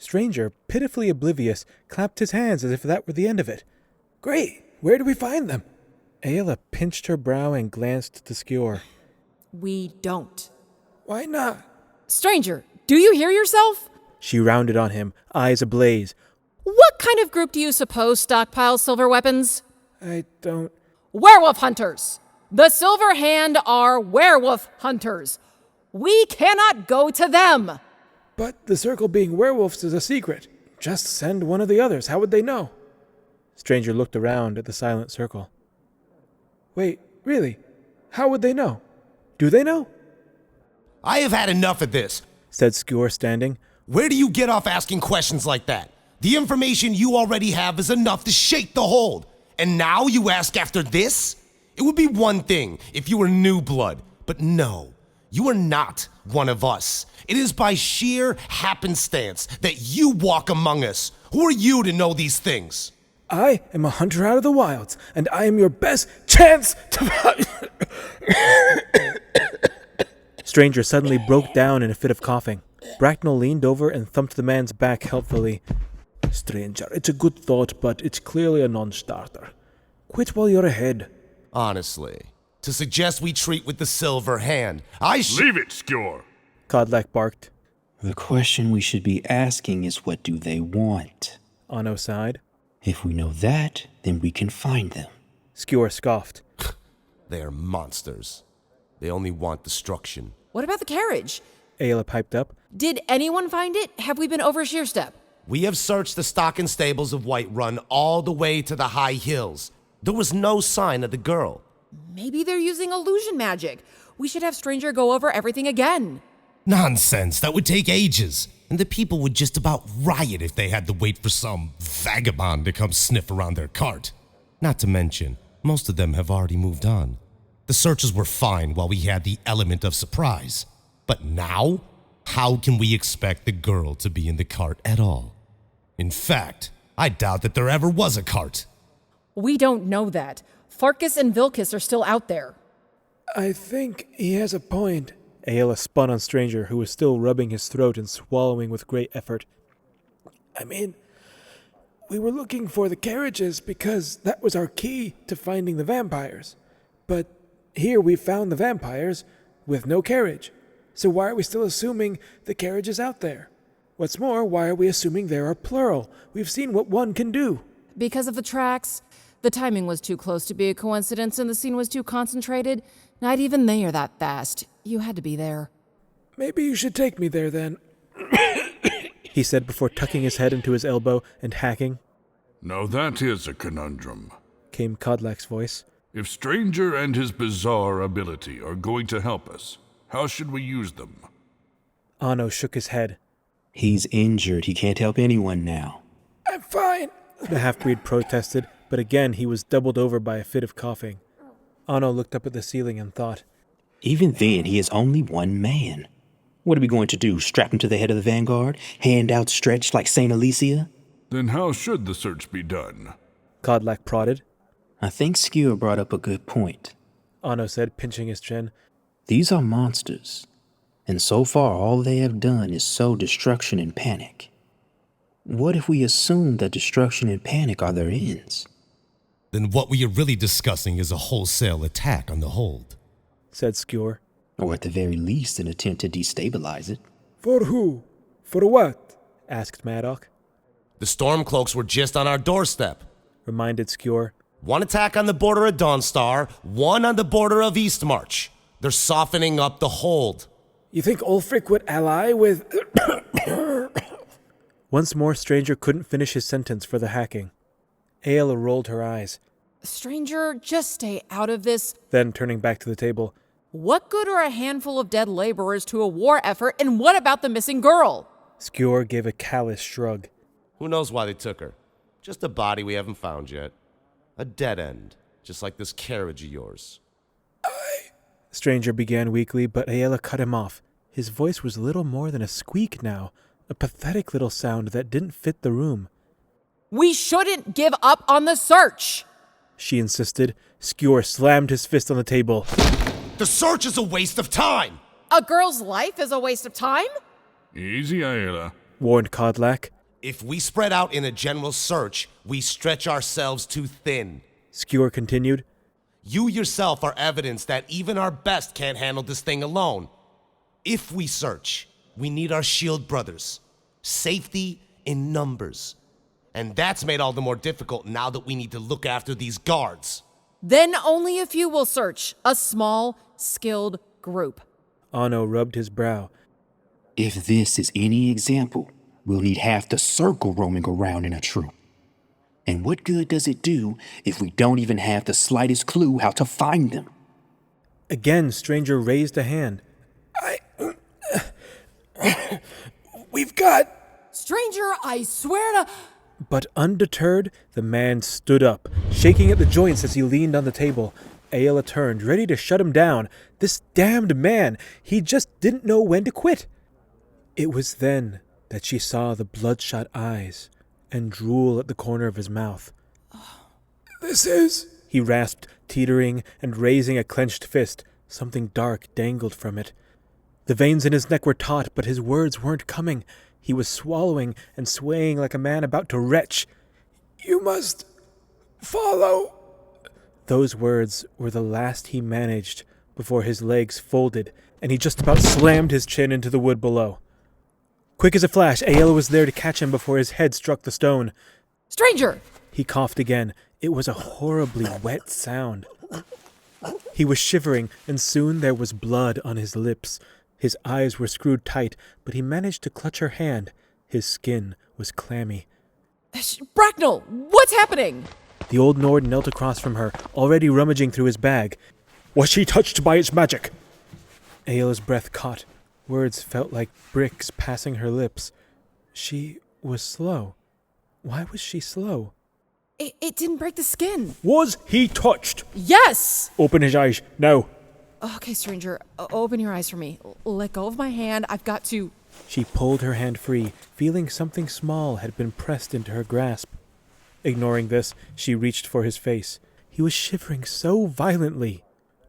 Stranger, pitifully oblivious, clapped his hands as if that were the end of it. Great! Where do we find them? Aela pinched her brow and glanced to Skjor. We don't. Why not? Stranger, do you hear yourself? She rounded on him, eyes ablaze. What kind of group do you suppose stockpiles silver weapons? I don't... Werewolf hunters! The Silver Hand are werewolf hunters. We cannot go to them. But the circle being werewolves is a secret. Just send one of the others. How would they know? Stranger looked around at the silent circle. Wait, really? How would they know? Do they know? I have had enough of this, said Skjor, standing. Where do you get off asking questions like that? The information you already have is enough to shake the hold. And now you ask after this? It would be one thing if you were new blood, but no, you are not one of us. It is by sheer happenstance that you walk among us. Who are you to know these things? I am a hunter out of the wilds, and I am your best chance to... Stranger suddenly broke down in a fit of coughing. Bracknell leaned over and thumped the man's back helpfully. Stranger, it's a good thought, but it's clearly a non-starter. Quit while you're ahead. Honestly, to suggest we treat with the Silver Hand, Leave it, Skjor! Kodlak barked. The question we should be asking is, what do they want? Anno sighed. If we know that, then we can find them. Skjor scoffed. They are monsters. They only want destruction. What about the carriage? Aela piped up. Did anyone find it? Have we been over Sheerstep? We have searched the stock and stables of Whiterun all the way to the high hills. There was no sign of the girl. Maybe they're using illusion magic. We should have Stranger go over everything again. Nonsense, that would take ages. And the people would just about riot if they had to wait for some vagabond to come sniff around their cart. Not to mention, most of them have already moved on. The searches were fine while we had the element of surprise. But now, how can we expect the girl to be in the cart at all? In fact, I doubt that there ever was a cart. We don't know that. Farkas and Vilkis are still out there. I think he has a point. Aela spun on Stranger, who was still rubbing his throat and swallowing with great effort. I mean, we were looking for the carriages because that was our key to finding the vampires. But here we found the vampires with no carriage. So why are we still assuming the carriage is out there? What's more, why are we assuming there are plural? We've seen what one can do. Because of the tracks. The timing was too close to be a coincidence and the scene was too concentrated. Not even they are that fast. You had to be there. Maybe you should take me there then. He said before tucking his head into his elbow and hacking. Now that is a conundrum, came Kodlak's voice. If Stranger and his bizarre ability are going to help us, how should we use them? Anno shook his head. He's injured. He can't help anyone now. I'm fine. The half-breed protested, but again he was doubled over by a fit of coughing. Anno looked up at the ceiling and thought. Even then, he is only one man. What are we going to do, strap him to the head of the vanguard, hand outstretched like St. Alicia? Then how should the search be done? Kodlak prodded. I think Skjor brought up a good point. Anno said, pinching his chin. These are monsters, and so far all they have done is sow destruction and panic. What if we assume that destruction and panic are their ends? Then what we are really discussing is a wholesale attack on the hold, said Skjor. Or at the very least, an attempt to destabilize it. For who? For what? Asked Maddock. The Stormcloaks were just on our doorstep, reminded Skjor. One attack on the border of Dawnstar, one on the border of Eastmarch. They're softening up the hold. You think Ulfric would ally with... Once more, Stranger couldn't finish his sentence for the hacking. Aela rolled her eyes. Stranger, just stay out of this. Then, turning back to the table. What good are a handful of dead laborers to a war effort, and what about the missing girl? Skjor gave a callous shrug. Who knows why they took her? Just a body we haven't found yet. A dead end, just like this carriage of yours. Stranger began weakly, but Aela cut him off. His voice was little more than a squeak now, a pathetic little sound that didn't fit the room. We shouldn't give up on the search, she insisted. Skjor slammed his fist on the table. The search is a waste of time! A girl's life is a waste of time? Easy, Aela, warned Kodlak. If we spread out in a general search, we stretch ourselves too thin. Skjor continued. You yourself are evidence that even our best can't handle this thing alone. If we search, we need our shield brothers. Safety in numbers. And that's made all the more difficult now that we need to look after these guards. Then only a few will search. A small, skilled group. Anno rubbed his brow. If this is any example, we'll need half the circle roaming around in a troop. And what good does it do if we don't even have the slightest clue how to find them? Again, Stranger raised a hand. We've got... Stranger, I swear to... But undeterred, the man stood up, shaking at the joints as he leaned on the table. Aela turned, ready to shut him down. This damned man, he just didn't know when to quit. It was then that she saw the bloodshot eyes and drool at the corner of his mouth. This is... He rasped, teetering and raising a clenched fist. Something dark dangled from it. The veins in his neck were taut, but his words weren't coming. He was swallowing and swaying like a man about to retch. You must follow. Those words were the last he managed before his legs folded, and he just about slammed his chin into the wood below. Quick as a flash, Aela was there to catch him before his head struck the stone. Stranger! He coughed again. It was a horribly wet sound. He was shivering, and soon there was blood on his lips. His eyes were screwed tight, but he managed to clutch her hand. His skin was clammy. Bracknell, what's happening? The old Nord knelt across from her, already rummaging through his bag. Was she touched by its magic? Aela's breath caught. Words felt like bricks passing her lips. She was slow. Why was she slow? It didn't break the skin. Was he touched? Yes! Open his eyes, now. Okay, stranger, open your eyes for me. Let go of my hand. I've got to... She pulled her hand free, feeling something small had been pressed into her grasp. Ignoring this, she reached for his face. He was shivering so violently.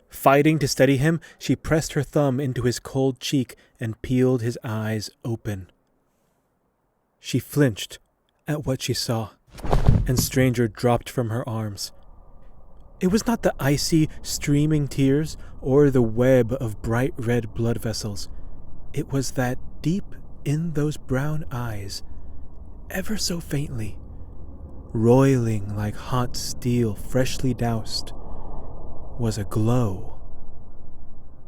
Fighting to steady him, she pressed her thumb into his cold cheek and peeled his eyes open. She flinched at what she saw, and Stranger dropped from her arms. It was not the icy, streaming tears or the web of bright red blood vessels. It was that deep in those brown eyes, ever so faintly, roiling like hot steel freshly doused, was a glow.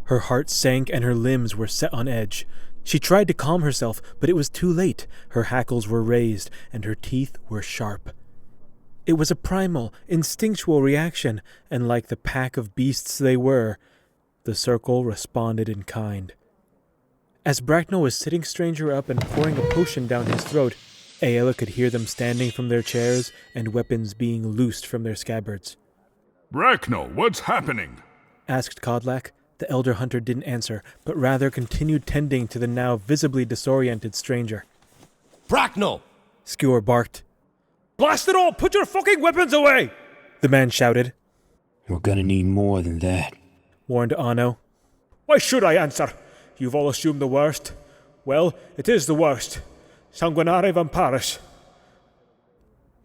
Her heart sank and her limbs were set on edge. She tried to calm herself, but it was too late. Her hackles were raised and her teeth were sharp. It was a primal, instinctual reaction, and like the pack of beasts they were, the circle responded in kind. As Bracknell was sitting Stranger up and pouring a potion down his throat, Aela could hear them standing from their chairs and weapons being loosed from their scabbards. Bracknell, what's happening? Asked Kodlak. The elder hunter didn't answer, but rather continued tending to the now visibly disoriented Stranger. Bracknell! Skjor barked. Blast it all! Put your fucking weapons away! The man shouted. We're gonna need more than that, warned Anno. Why should I answer? You've all assumed the worst. Well, it is the worst. Sanguinare vampiris.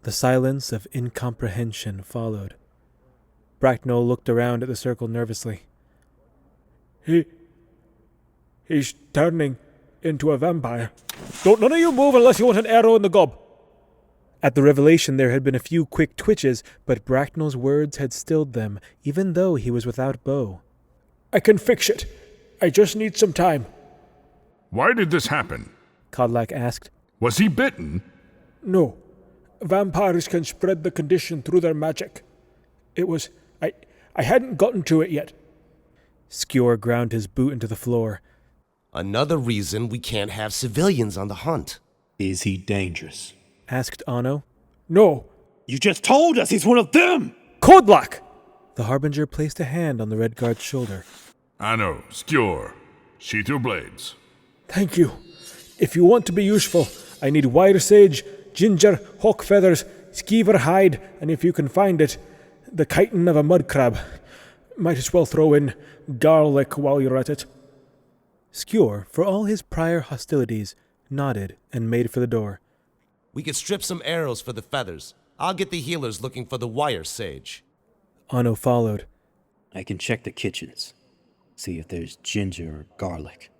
The silence of incomprehension followed. Bracknell looked around at the circle nervously. He's turning into a vampire. Don't none of you move unless you want an arrow in the gob. At the revelation there had been a few quick twitches, but Bracknell's words had stilled them, even though he was without bow. I can fix it. I just need some time. Why did this happen? Kodlak asked. Was he bitten? No. Vampires can spread the condition through their magic. It was... I hadn't gotten to it yet. Skjor ground his boot into the floor. Another reason we can't have civilians on the hunt. Is he dangerous? Asked Anno. No, You just told us he's one of them! Kodlak! The Harbinger placed a hand on the Redguard's shoulder. Anno, Skjor, sheath your blades. Thank you. If you want to be useful, I need wire sage, ginger, hawk feathers, skeever hide, and if you can find it, the chitin of a mud crab. Might as well throw in garlic while you're at it. Skjor, for all his prior hostilities, nodded and made for the door. We could strip some arrows for the feathers. I'll get the healers looking for the wire sage. Anno followed. I can check the kitchens. See if there's ginger or garlic.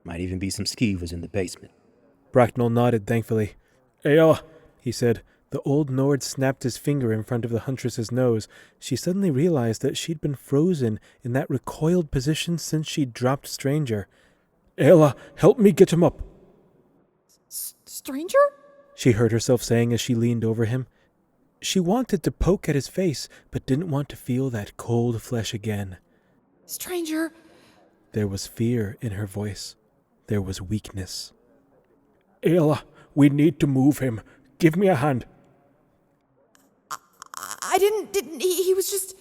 Might even be some skeevers in the basement. Bracknell nodded thankfully. Aela, he said. The old Nord snapped his finger in front of the huntress's nose. She suddenly realized that she'd been frozen in that recoiled position since she'd dropped Stranger. Aela, help me get him up. Stranger? She heard herself saying as she leaned over him. She wanted to poke at his face, but didn't want to feel that cold flesh again. Stranger? There was fear in her voice. There was weakness. Aela, we need to move him. Give me a hand. I didn't, he was just...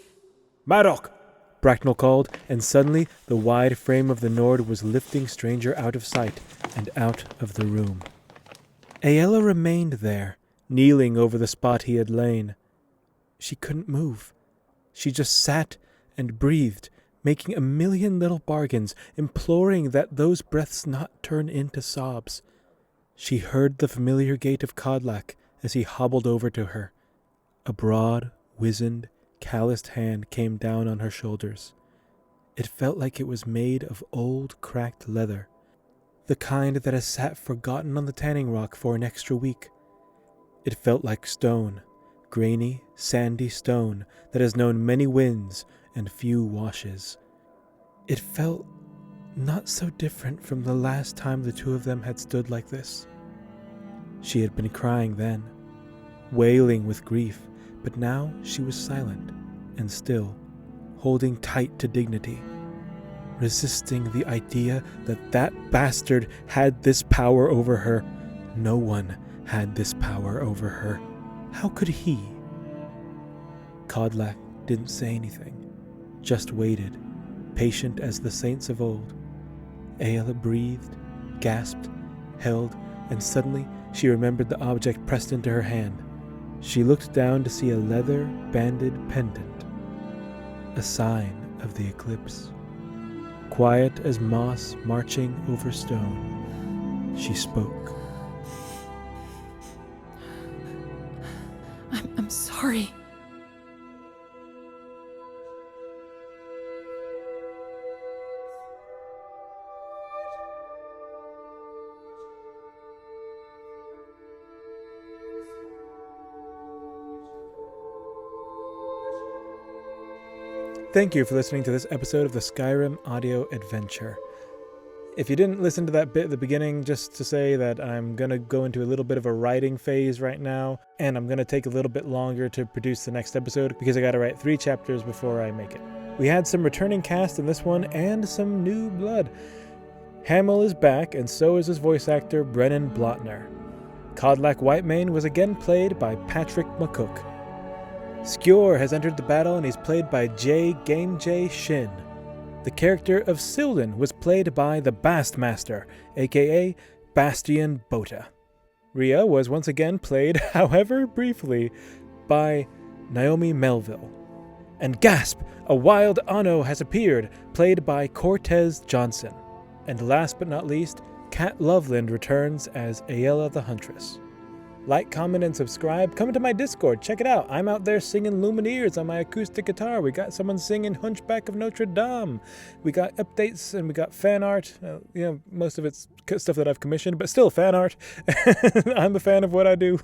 Maddock! Bracknell called, and suddenly the wide frame of the Nord was lifting Stranger out of sight and out of the room. Aela remained there, kneeling over the spot he had lain. She couldn't move. She just sat and breathed, making a million little bargains, imploring that those breaths not turn into sobs. She heard the familiar gait of Kodlak as he hobbled over to her. A broad, wizened, calloused hand came down on her shoulders. It felt like it was made of old, cracked leather, the kind that has sat forgotten on the tanning rock for an extra week. It felt like stone, grainy, sandy stone that has known many winds and few washes. It felt not so different from the last time the two of them had stood like this. She had been crying then, wailing with grief, but now she was silent and still, holding tight to dignity, resisting the idea that that bastard had this power over her. No one had this power over her. How could he? Kodlak didn't say anything, just waited, patient as the saints of old. Aela breathed, gasped, held, and suddenly she remembered the object pressed into her hand. She looked down to see a leather-banded pendant, a sign of the eclipse. Quiet as moss marching over stone, she spoke. I'm sorry. Thank you for listening to this episode of the Skyrim audio adventure. If you didn't listen to that bit at the beginning, just to say that I'm going to go into a little bit of a writing phase right now, and I'm going to take a little bit longer to produce the next episode because I got to write 3 chapters before I make it. We had some returning cast in this one and some new blood. Hamel is back, and so is his voice actor Brennan Blotner. Kodlak Whitemane was again played by Patrick McCook. Skjor has entered the battle and he's played by GameJae Shinn. The character of Silden was played by the Bastmaster, aka Bastian Botta. Rhea was once again played, however briefly, by Naomi Melville. And gasp! A wild Anno has appeared, played by Cortez Johnson. And last but not least, Kat Loveland returns as Aela the Huntress. Like, comment, and subscribe. Come to my Discord. Check it out. I'm out there singing Lumineers on my acoustic guitar. We got someone singing Hunchback of Notre Dame. We got updates and we got fan art. Most of it's stuff that I've commissioned, but still fan art. I'm a fan of what I do.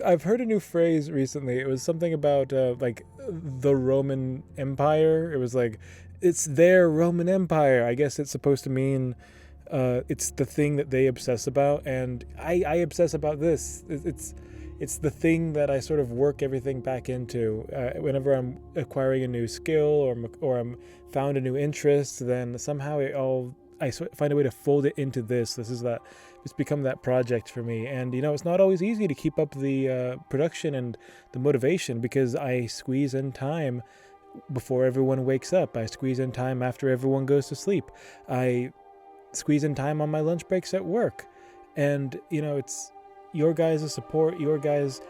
I've heard a new phrase recently. It was something about the Roman Empire. It was like, it's their Roman Empire. I guess it's supposed to mean it's the thing that they obsess about, and I obsess about this. It's the thing that I sort of work everything back into. Whenever I'm acquiring a new skill or I'm found a new interest, then somehow it all find a way to fold it into this. It's become that project for me. And, it's not always easy to keep up the production and the motivation, because I squeeze in time before everyone wakes up. I squeeze in time after everyone goes to sleep. I squeeze in time on my lunch breaks at work. And, it's your guys' support, you guys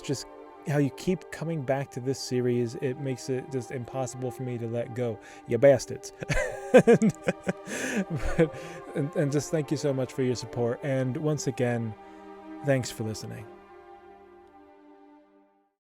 just, how you keep coming back to this series. It makes it just impossible for me to let go. You bastards. and just thank you so much for your support. And once again, thanks for listening.